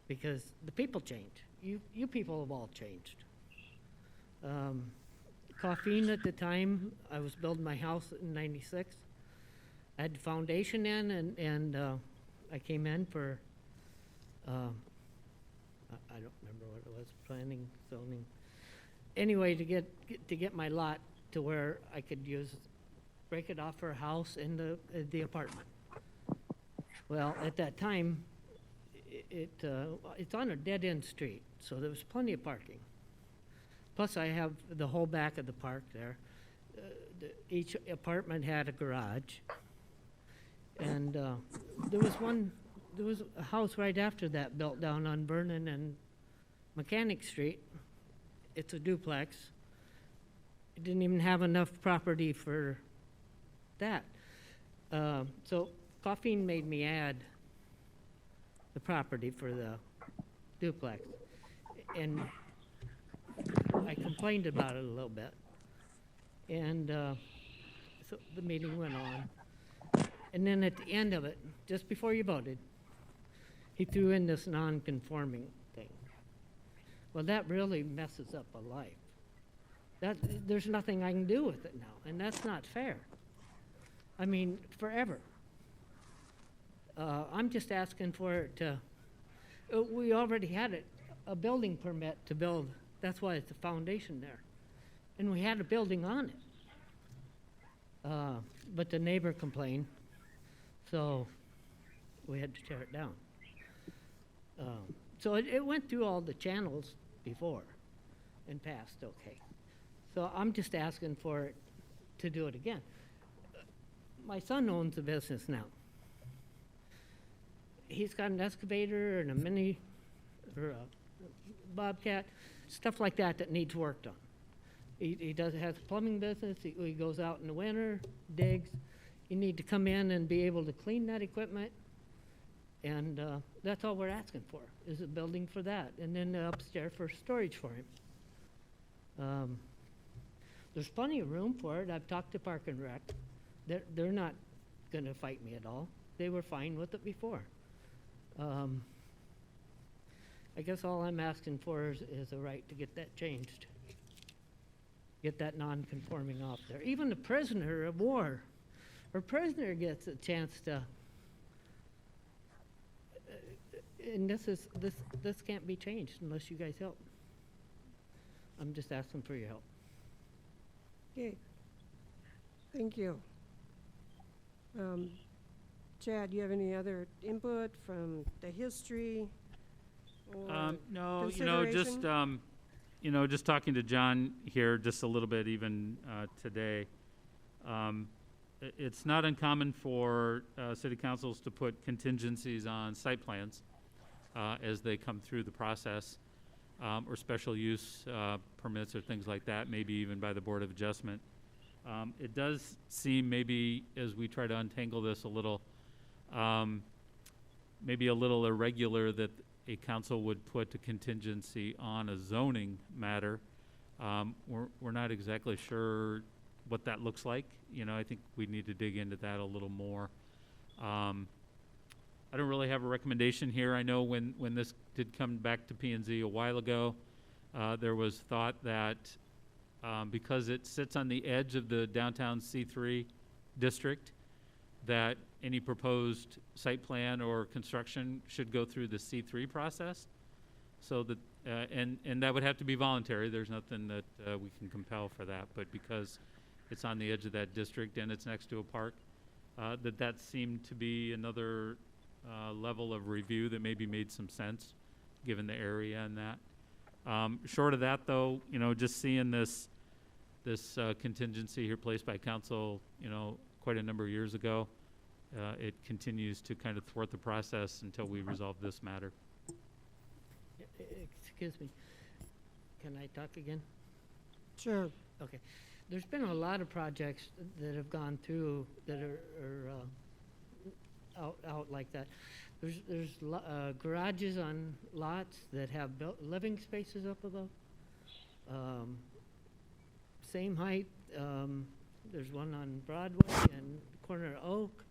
Because the people change. You people have all changed. Caffeine at the time, I was building my house in '96. I had the foundation in, and I came in for, I don't remember what it was, planning, zoning. Anyway, to get my lot to where I could break it off for a house in the apartment. Well, at that time, it's on a dead-end street, so there was plenty of parking. Plus, I have the whole back of the park there. Each apartment had a garage. And there was a house right after that built down on Vernon and Mechanic Street. It's a duplex. It didn't even have enough property for that. So Caffeine made me add the property for the duplex. And I complained about it a little bit. And so the meeting went on. And then at the end of it, just before you voted, he threw in this non-conforming thing. Well, that really messes up a life. There's nothing I can do with it now, and that's not fair. I mean, forever. I'm just asking for it to, we already had it, a building permit to build. That's why it's a foundation there. And we had a building on it. But the neighbor complained, so we had to tear it down. So it went through all the channels before and passed okay. So I'm just asking for it to do it again. My son owns a business now. He's got an excavator and a mini, or a bobcat, stuff like that needs work done. He has a plumbing business. He goes out in the winter, digs. You need to come in and be able to clean that equipment. And that's all we're asking for, is a building for that. And then upstairs for storage for him. There's plenty of room for it. I've talked to Park and Rec. They're not going to fight me at all. They were fine with it before. I guess all I'm asking for is a right to get that changed. Get that non-conforming off there. Even a prisoner of war or prisoner gets a chance to, and this can't be changed unless you guys help. I'm just asking for your help. Okay. Thank you. Chad, you have any other input from the history? Or No, consideration? just talking to John here just a little bit even today. It's not uncommon for city councils to put contingencies on site plans as they come through the process, or special use permits or things like that, maybe even by the Board of Adjustment. It does seem, maybe as we try to untangle this a little, maybe a little irregular that a council would put a contingency on a zoning matter. We're not exactly sure what that looks like. I think we need to dig into that a little more. I don't really have a recommendation here. I know when this did come back to P&Z a while ago, there was thought that because it sits on the edge of the downtown C3 district, that any proposed site plan or construction should go through the C3 process. So that, and that would have to be voluntary. There's nothing that we can compel for that, but because it's on the edge of that district and it's next to a park, that seemed to be another level of review that maybe made some sense, given the area and that. Short of that, though, just seeing this contingency here placed by council, quite a number of years ago, it continues to kind of thwart the process until we resolve this matter. Excuse me. Can I talk again? Sure. Okay. There's been a lot of projects that have gone through that are out like that. There's garages on lots that have living spaces up above. Same height. There's one on Broadway and corner of Oak.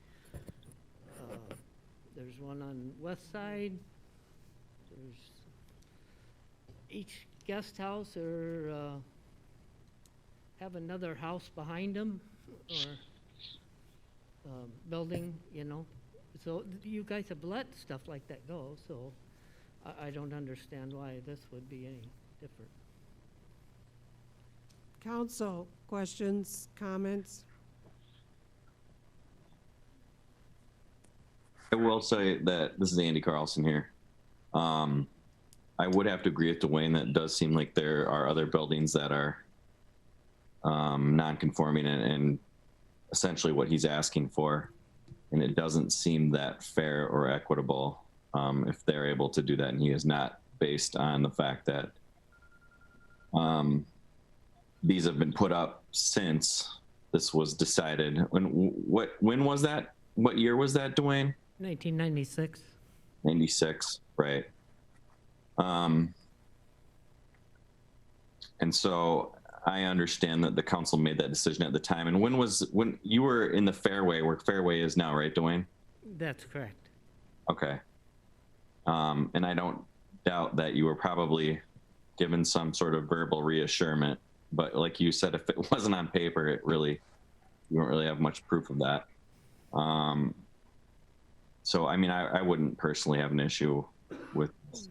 There's one on West Side. There's each guest house or have another house behind them or building, So you guys have let stuff like that go, so I don't understand why this would be any different. Council, questions, comments? I will say that this is Andy Carlson here. I would have to agree with Dwayne that it does seem like there are other buildings that are non-conforming and essentially what he's asking for. And it doesn't seem that fair or equitable if they're able to do that. And he is not, based on the fact that these have been put up since this was decided. When was that? What year was that, Dwayne? 1996. 96, right. And so I understand that the council made that decision at the time. And when you were in the Fairway, where Fairway is now, right, Dwayne? That's correct. Okay. And I don't doubt that you were probably given some sort of verbal reassurance, but like you said, if it wasn't on paper, you don't really have much proof of that. So, I mean, I wouldn't personally have an issue with this.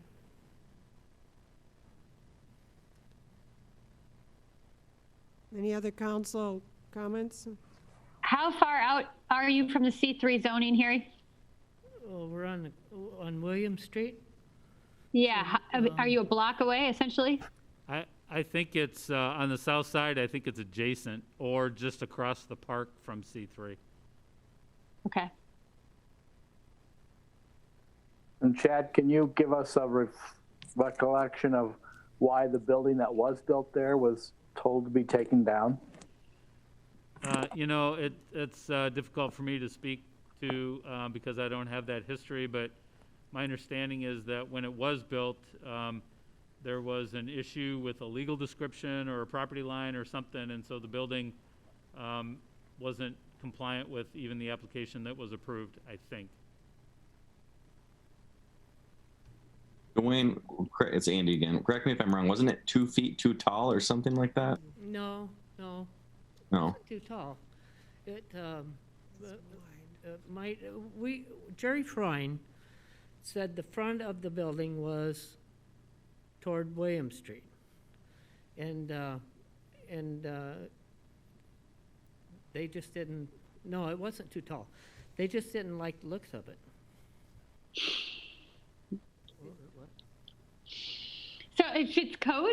Any other council comments? How far out are you from the C3 zoning, Harry? Oh, we're on William Street. Yeah, are you a block away, essentially? I think it's on the south side. I think it's adjacent or just across the park from C3. Okay. And Chad, can you give us a recollection of why the building that was built there was told to be taken down? It's difficult for me to speak to because I don't have that history, but my understanding is that when it was built, there was an issue with a legal description or a property line or something, and so the building wasn't compliant with even the application that was approved, I think. Dwayne, it's Andy again. Correct me if I'm wrong. Wasn't it 2 feet too tall or something like that? No. No. Too tall. Jerry Freund said the front of the building was toward William Street, and they just didn't. No, it wasn't too tall. They just didn't like the looks of it. So it fits code?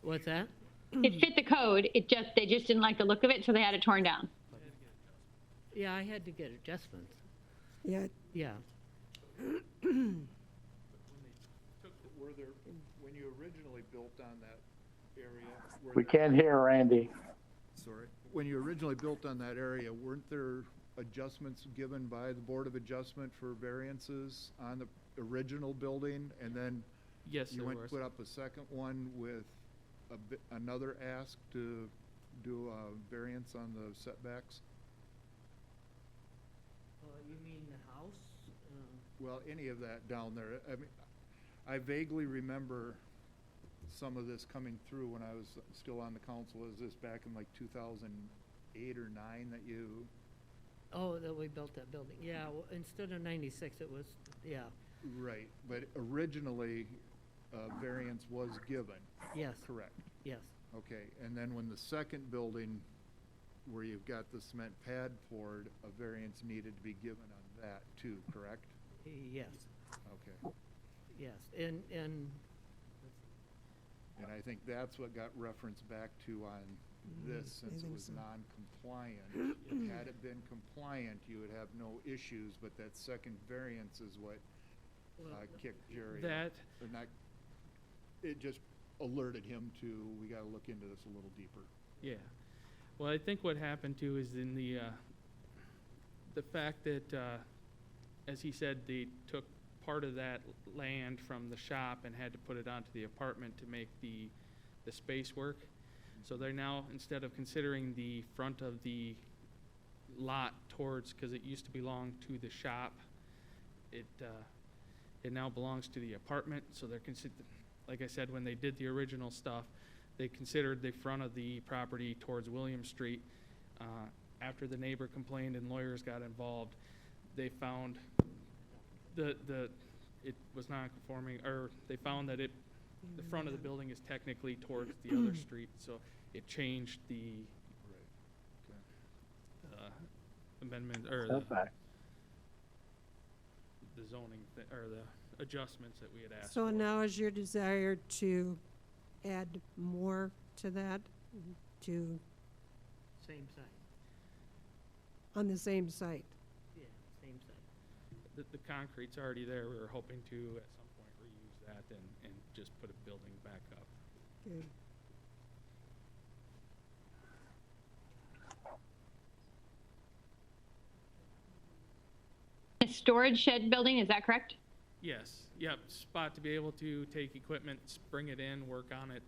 What's that? It fit the code. They just didn't like the look of it, so they had it torn down. Yeah, I had to get adjustments. Yeah. Yeah. When you originally built on that area? We can't hear Randy. Sorry. When you originally built on that area, weren't there adjustments given by the Board of Adjustment for variances on the original building? And then Yes, you there went was. put up a second one with another ask to do a variance on the setbacks? You mean the house? Well, any of that down there. I mean, I vaguely remember some of this coming through when I was still on the council. Is this back in like 2008 or 9 that you? Oh, that we built that building. Yeah, well, instead of 96, it was, yeah. Right, but originally, variance was given. Yes. Correct. Yes. Okay, and then when the second building where you've got the cement pad poured, a variance needed to be given on that too, correct? Yes, Okay. yes, and And I think that's what got referenced back to on this, I since it think was so. non-compliant. Had it been compliant, you would have no issues, but that second variance is what kicked Jerry. That, Or not, it just alerted him to, we gotta look into this a little deeper. yeah. Well, I think what happened too is in the fact that, as he said, they took part of that land from the shop and had to put it onto the apartment to make the space work. So they're now, instead of considering the front of the lot towards, because it used to belong to the shop, it now belongs to the apartment. So they're like I said, when they did the original stuff, they considered the front of the property towards William Street. After the neighbor complained and lawyers got involved, they found it was non-conforming, or they found that the front of the building is technically towards the other street, so it changed the amendment, or Okay. the zoning, or the adjustments that we had asked So for. now is your desire to add more to that, to, same site, on the same site? yeah, same site. The concrete's already there. We were hoping to, at some point, reuse that and just put a building back up. Good. A storage shed building, is that correct? Yes, yep, spot to be able to take equipment, bring it in, work on it,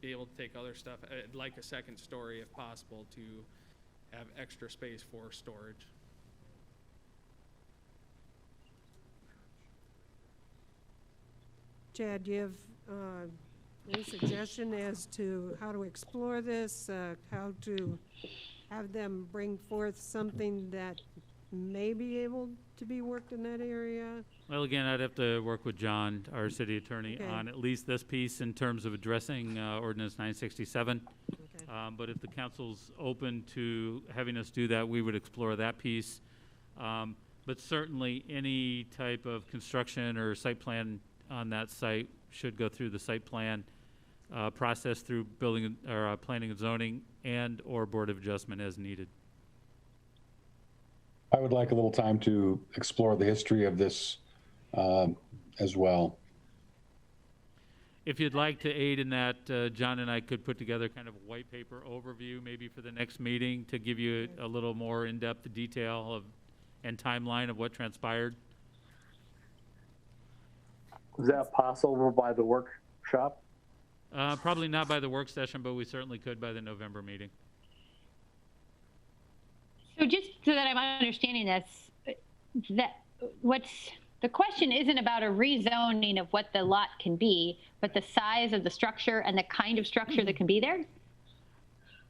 be able to take other stuff. I'd like a second story if possible to have extra space for storage. Chad, do you have any suggestion as to how to explore this, how to have them bring forth something that may be able to be worked in that area? Well, again, I'd have to work with John, our city attorney, Okay. on at least this piece in terms of addressing ordinance 967. Okay. But if the council's open to having us do that, we would explore that piece. But certainly, any type of construction or site plan on that site should go through the site plan process through building or planning and zoning and/or board of adjustment as needed. I would like a little time to explore the history of this as well. If you'd like to aid in that, John and I could put together kind of a white paper overview maybe for the next meeting to give you a little more in-depth detail of and timeline of what transpired. Is that possible by the workshop? Probably not by the work session, but we certainly could by the November meeting. So just so that I'm understanding this, the question isn't about a rezoning of what the lot can be, but the size of the structure and the kind of structure that can be there?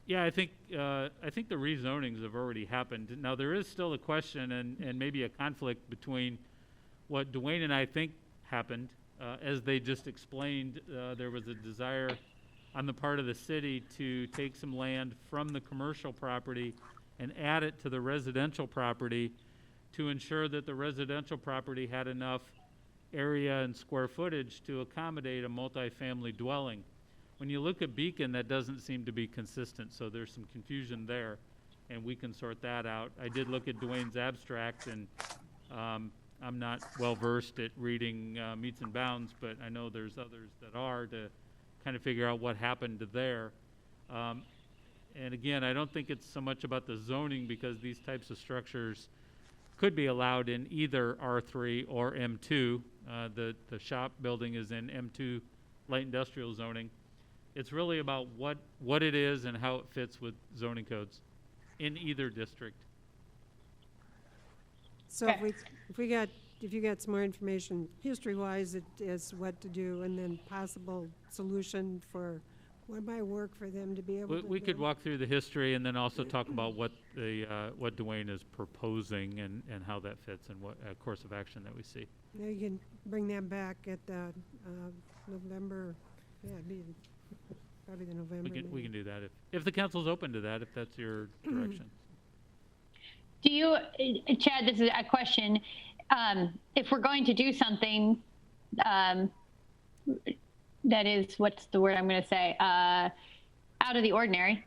Yeah, I think the rezonings have already happened. Now, there is still a question and maybe a conflict between what Dwayne and I think happened. As they just explained, there was a desire on the part of the city to take some land from the commercial property and add it to the residential property to ensure that the residential property had enough area and square footage to accommodate a multifamily dwelling. When you look at Beacon, that doesn't seem to be consistent, so there's some confusion there, and we can sort that out. I did look at Dwayne's abstract, and I'm not well-versed at reading meets and bounds, but I know there's others that are, to kind of figure out what happened there. And again, I don't think it's so much about the zoning, because these types of structures could be allowed in either R3 or M2. The shop building is in M2 light industrial zoning. It's really about what it is and how it fits with zoning codes in either district. So if you got some more information history-wise as what to do, and then possible solution for what might work for them to be able to do. We could walk through the history and then also talk about what Dwayne is proposing and how that fits and what course of action that we see. Now you can bring that back at the November, yeah, probably the November We can meeting. do that if the council's open to that, if that's your direction. Do you, Chad, this is a question. If we're going to do something that is, what's the word I'm going to say, out of the ordinary,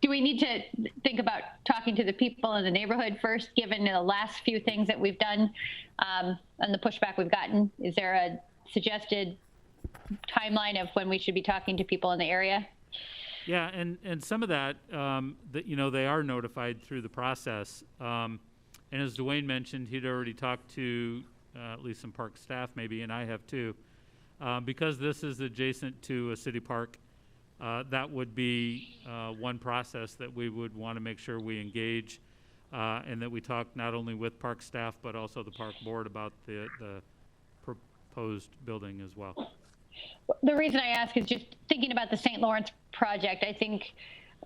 do we need to think about talking to the people in the neighborhood first, given the last few things that we've done and the pushback we've gotten? Is there a suggested timeline of when we should be talking to people in the area? Yeah, and some of that, that, you know, they are notified through the process. And as Dwayne mentioned, he'd already talked to at least some park staff maybe, and I have too. Because this is adjacent to a city park, that would be one process that we would want to make sure we engage and that we talk not only with park staff, but also the park board about the proposed building as well. The reason I ask is just thinking about the St. Lawrence project. I think,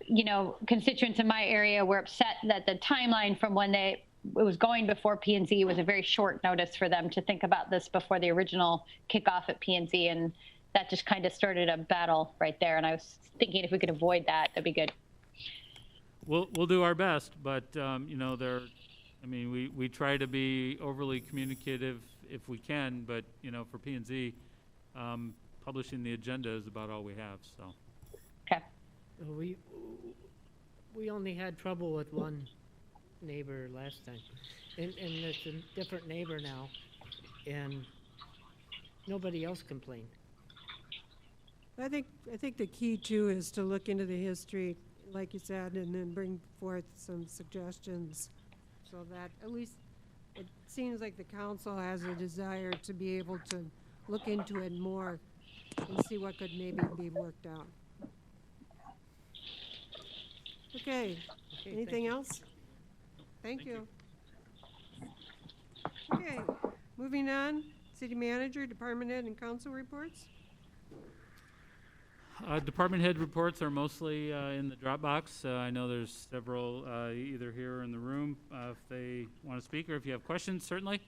you know, constituents in my area were upset that the timeline from when it was going before P&Z was a very short notice for them to think about this before the original kickoff at P&Z, and that just kind of started a battle right there. And I was thinking if we could avoid that, that'd be good. We'll do our best, but you know, I mean, we try to be overly communicative if we can, but you know, for P&Z, publishing the agenda is about all we have. So. Okay. We only had trouble with one neighbor last time, and it's a different neighbor now, and nobody else complained. I think the key too is to look into the history, like you said, and then bring forth some suggestions, so that at least it seems like the council has a desire to be able to look into it more and see what could maybe be worked out. Okay, anything else? Thank you. Okay, moving on, city manager, department head, and council reports. Department head reports are mostly in the Dropbox. I know there's several either here or in the room if they want to speak, or if you have questions, certainly.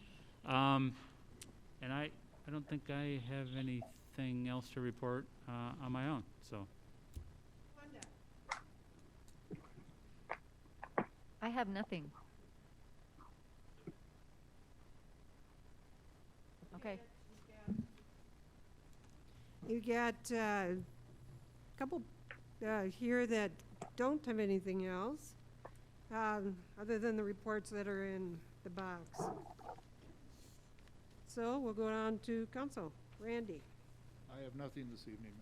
And I don't think I have anything else to report on my own. So. I have nothing. Okay. You got a couple here that don't have anything else other than the reports that are in the box. So we'll go on to council. Randy. I have nothing this evening,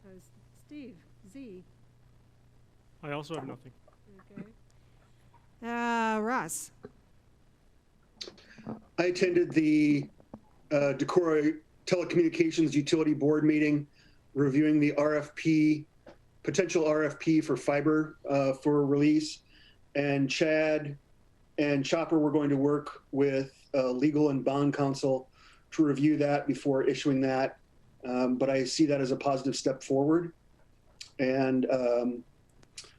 Mayor. Steve, Z. I also have nothing. Okay. Ross. I attended the Decorah Telecommunications Utility Board meeting reviewing the potential RFP for fiber for release. And Chad and Chopper were going to work with legal and bond counsel to review that before issuing that. But I see that as a positive step forward. And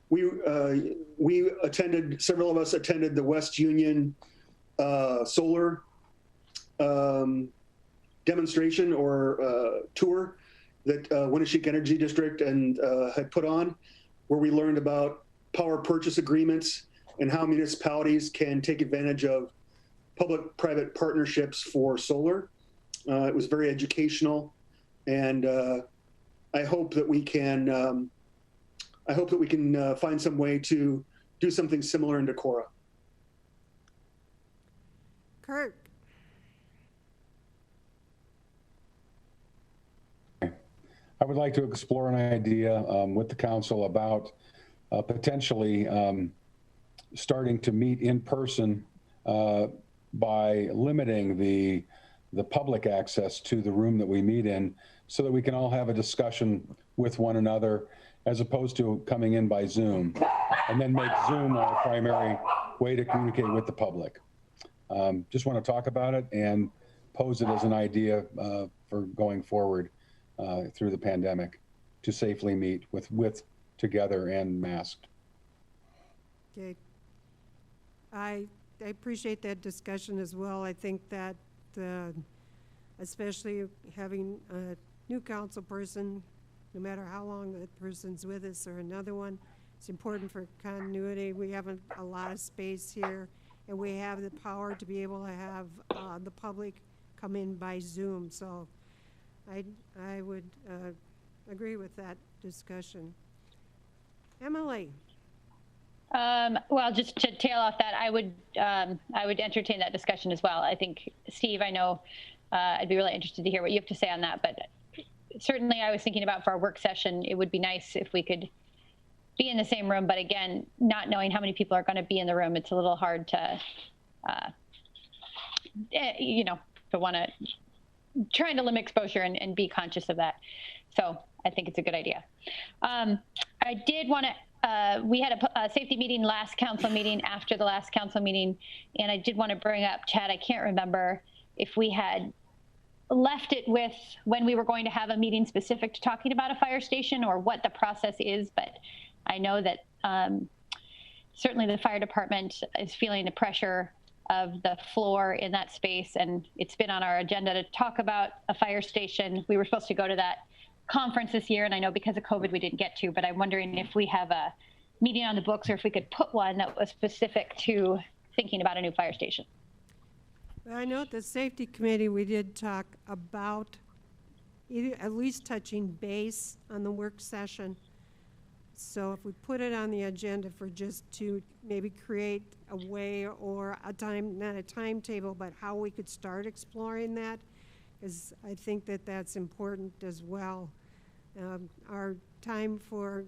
we attended, several of us attended the West Union solar demonstration or tour that Winneshiek Energy District and had put on, where we learned about power purchase agreements and how municipalities can take advantage of public-private partnerships for solar. It was very educational, and I hope that we can find some way to do something similar in Decorah. Kirk. I would like to explore an idea with the council about potentially starting to meet in person by limiting the public access to the room that we meet in, so that we can all have a discussion with one another, as opposed to coming in by Zoom, and then make Zoom our primary way to communicate with the public. Just want to talk about it and pose it as an idea for going forward through the pandemic, to safely meet with together and masked. Okay. I appreciate that discussion as well. I think that especially having a new council person no matter how long that person's with us or another one. It's important for continuity. We have a lot of space here, and we have the power to be able to have the public come in by Zoom. So I would agree with that discussion. Emily? Well, just to tail off that, I would entertain that discussion as well. I think, Steve, I know I'd be really interested to hear what you have to say on that, but certainly I was thinking about for our work session, it would be nice if we could be in the same room, but again, not knowing how many people are going to be in the room, it's a little hard to, to want to, trying to limit exposure and be conscious of that. So I think it's a good idea. I did want to, we had a safety meeting last council meeting after the last council meeting, and I did want to bring up, Chad, I can't remember if we had left it with when we were going to have a meeting specific to talking about a fire station or what the process is, but I know that certainly the fire department is feeling the pressure of the floor in that space, and it's been on our agenda to talk about a fire station. We were supposed to go to that conference this year, and I know because of COVID we didn't get to, but I'm wondering if we have a meeting on the books or if we could put one that was specific to thinking about a new fire station. I know at the safety committee we did talk about at least touching base on the work session. So if we put it on the agenda for just to maybe create a way or a time, not a timetable, but how we could start exploring that, because I think that that's important as well. Our time for,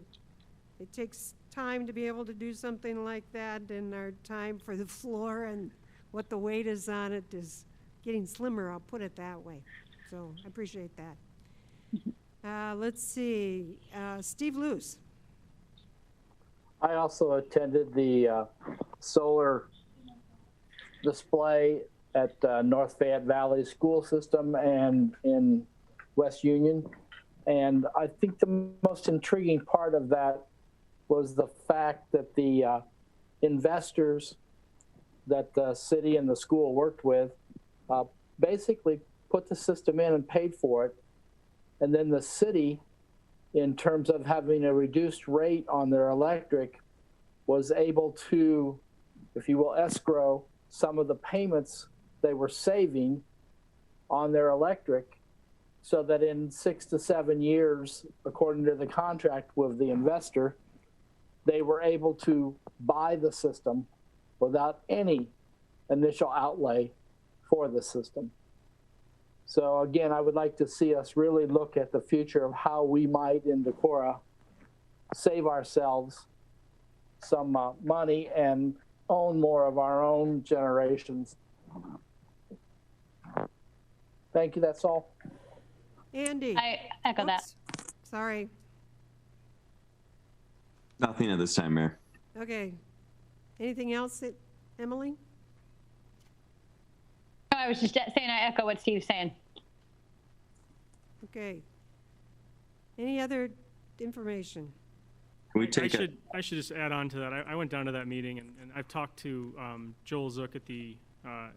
it takes time to be able to do something like that, and our time for the floor and what the weight is on it is getting slimmer, I'll put it that way. So I appreciate that. Let's see, Steve Luce. I also attended the solar display at North Fayette Valley School System and in West Union. And I think the most intriguing part of that was the fact that the investors that the city and the school worked with basically put the system in and paid for it. And then the city, in terms of having a reduced rate on their electric, was able to, if you will, escrow some of the payments they were saving on their electric, so that in 6 to 7 years, according to the contract with the investor, they were able to buy the system without any initial outlay for the system. So again, I would like to see us really look at the future of how we might in Decorah save ourselves some money and own more of our own generations. Thank you, that's all. Andy. I echo that. Sorry. Nothing at this time, Mayor. Okay. Anything else, Emily? No, I was just saying I echo what Steve's saying. Okay. Any other information? Can we take I should just add on to that. I went down to that meeting, and I've talked to Joel Zook at the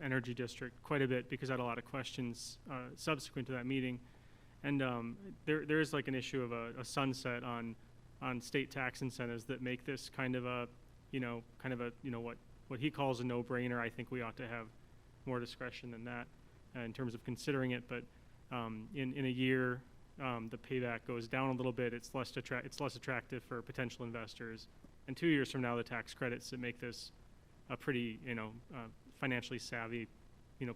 Energy District quite a bit because I had a lot of questions subsequent to that meeting. And there is like an issue of a sunset on state tax incentives that make this kind of a, what he calls a no-brainer. I think we ought to have more discretion than that in terms of considering it. But in a year, the payback goes down a little bit. It's less attractive for potential investors. And 2 years from now, the tax credits that make this a pretty, financially savvy,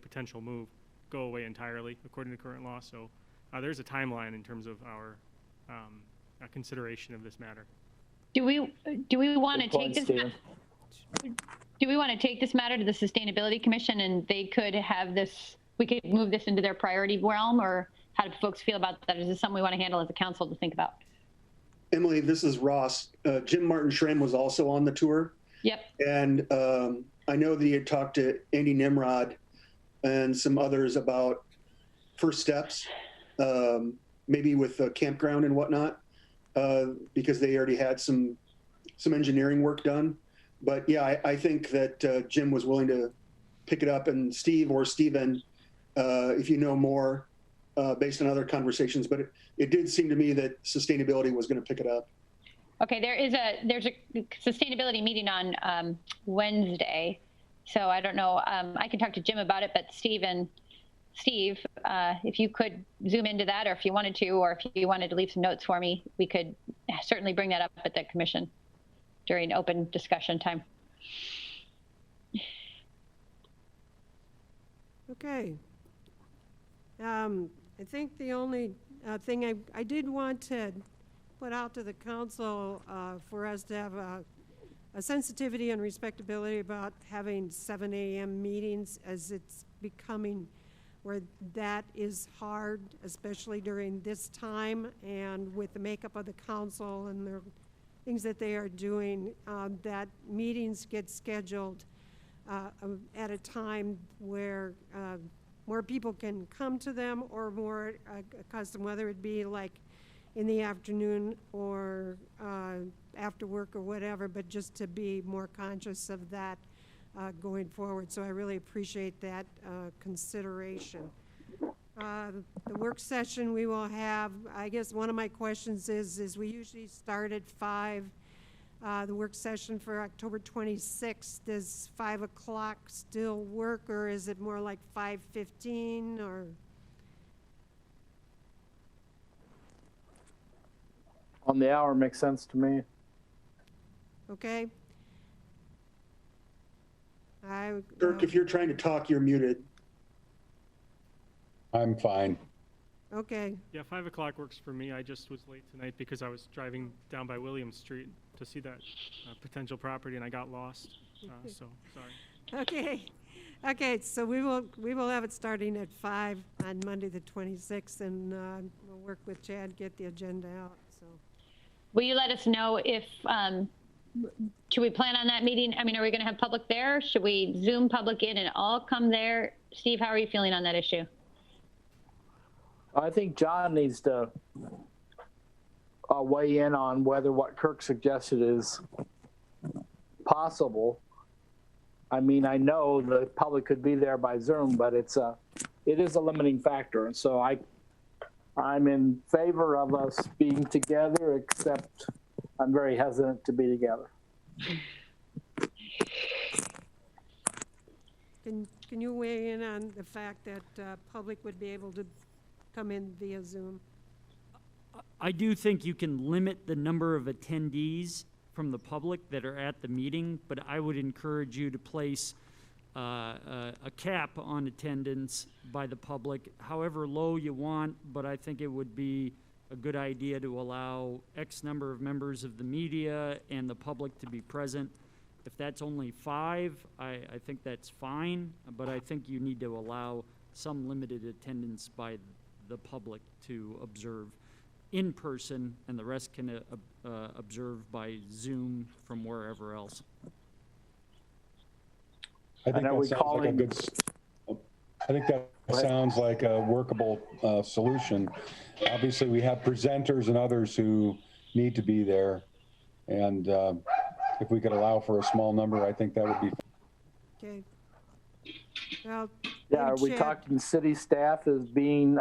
potential move go away entirely according to current law. So there's a timeline in terms of our consideration of this matter. Do we want to take this? Do we want to take this matter to the Sustainability Commission, and they could have this? We could move this into their priority realm, or how do folks feel about that? Is this something we want to handle as a council to think about? Emily, this is Ross. Jim Martin Schramm was also on the tour. Yep. And I know that he had talked to Andy Nimrod and some others about first steps, maybe with the campground and whatnot, because they already had some engineering work done. But yeah, I think that Jim was willing to pick it up, and Steve or Steven, if you know more, based on other conversations, but it did seem to me that sustainability was going to pick it up. Okay, there's a sustainability meeting on Wednesday, so I don't know. I can talk to Jim about it, but Steve, if you could zoom into that, or if you wanted to, or if you wanted to leave some notes for me, we could certainly bring that up at the commission during open discussion time. Okay. I think the only thing I did want to put out to the council for us to have a sensitivity and respectability about having 7 a.m. meetings, as it's becoming where that is hard, especially during this time, and with the makeup of the council and the things that they are doing, that meetings get scheduled at a time where more people can come to them, or more accustomed, whether it be like in the afternoon or after work or whatever, but just to be more conscious of that going forward. So I really appreciate that consideration. The work session we will have, I guess one of my questions is we usually start at 5. The work session for October 26th, does 5 o'clock still work, or is it more like 5:15, or? On the hour makes sense to me. Okay. Kirk, if you're trying to talk, you're muted. I'm fine. Okay. Yeah, 5 o'clock works for me. I just was late tonight because I was driving down by Williams Street to see that potential property, and I got lost. So sorry. Okay. Okay. So we will have it starting at 5 on Monday the 26th, and we'll work with Chad, get the agenda out. So. Will you let us know if should we plan on that meeting? I mean, are we going to have public there? Should we Zoom public in and all come there? Steve, how are you feeling on that issue? I think John needs to weigh in on whether what Kirk suggested is possible. I mean, I know the public could be there by Zoom, but it is a limiting factor. And so I'm in favor of us being together, except I'm very hesitant to be together. Can you weigh in on the fact that public would be able to come in via Zoom? I do think you can limit the number of attendees from the public that are at the meeting, but I would encourage you to place a cap on attendance by the public, however low you want, but I think it would be a good idea to allow X number of members of the media and the public to be present. If that's only 5, I think that's fine, but I think you need to allow some limited attendance by the public to observe in person, and the rest can observe by Zoom from wherever else. I think that sounds like a workable solution. Obviously, we have presenters and others who need to be there, and if we could allow for a small number, I think that would be. Okay. Well, yeah, are we talking city staff as being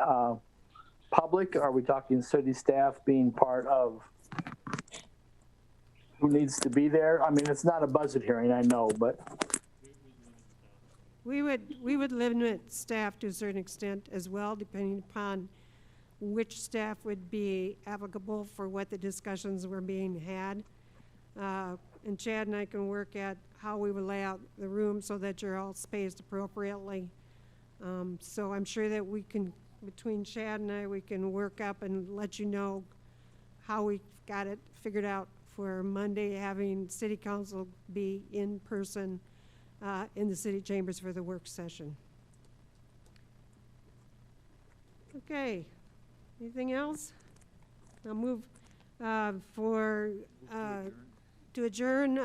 public? Are we talking city staff being part of who needs to be there? I mean, it's not a budget hearing, I know, but. We would limit staff to a certain extent as well, depending upon which staff would be applicable for what the discussions were being had. And Chad and I can work at how we would lay out the room so that you're all spaced appropriately. So I'm sure that we can, between Chad and I, we can work up and let you know how we got it figured out for Monday, having City Council be in person in the city chambers for the work session. Okay, anything else? I'll move to adjourn.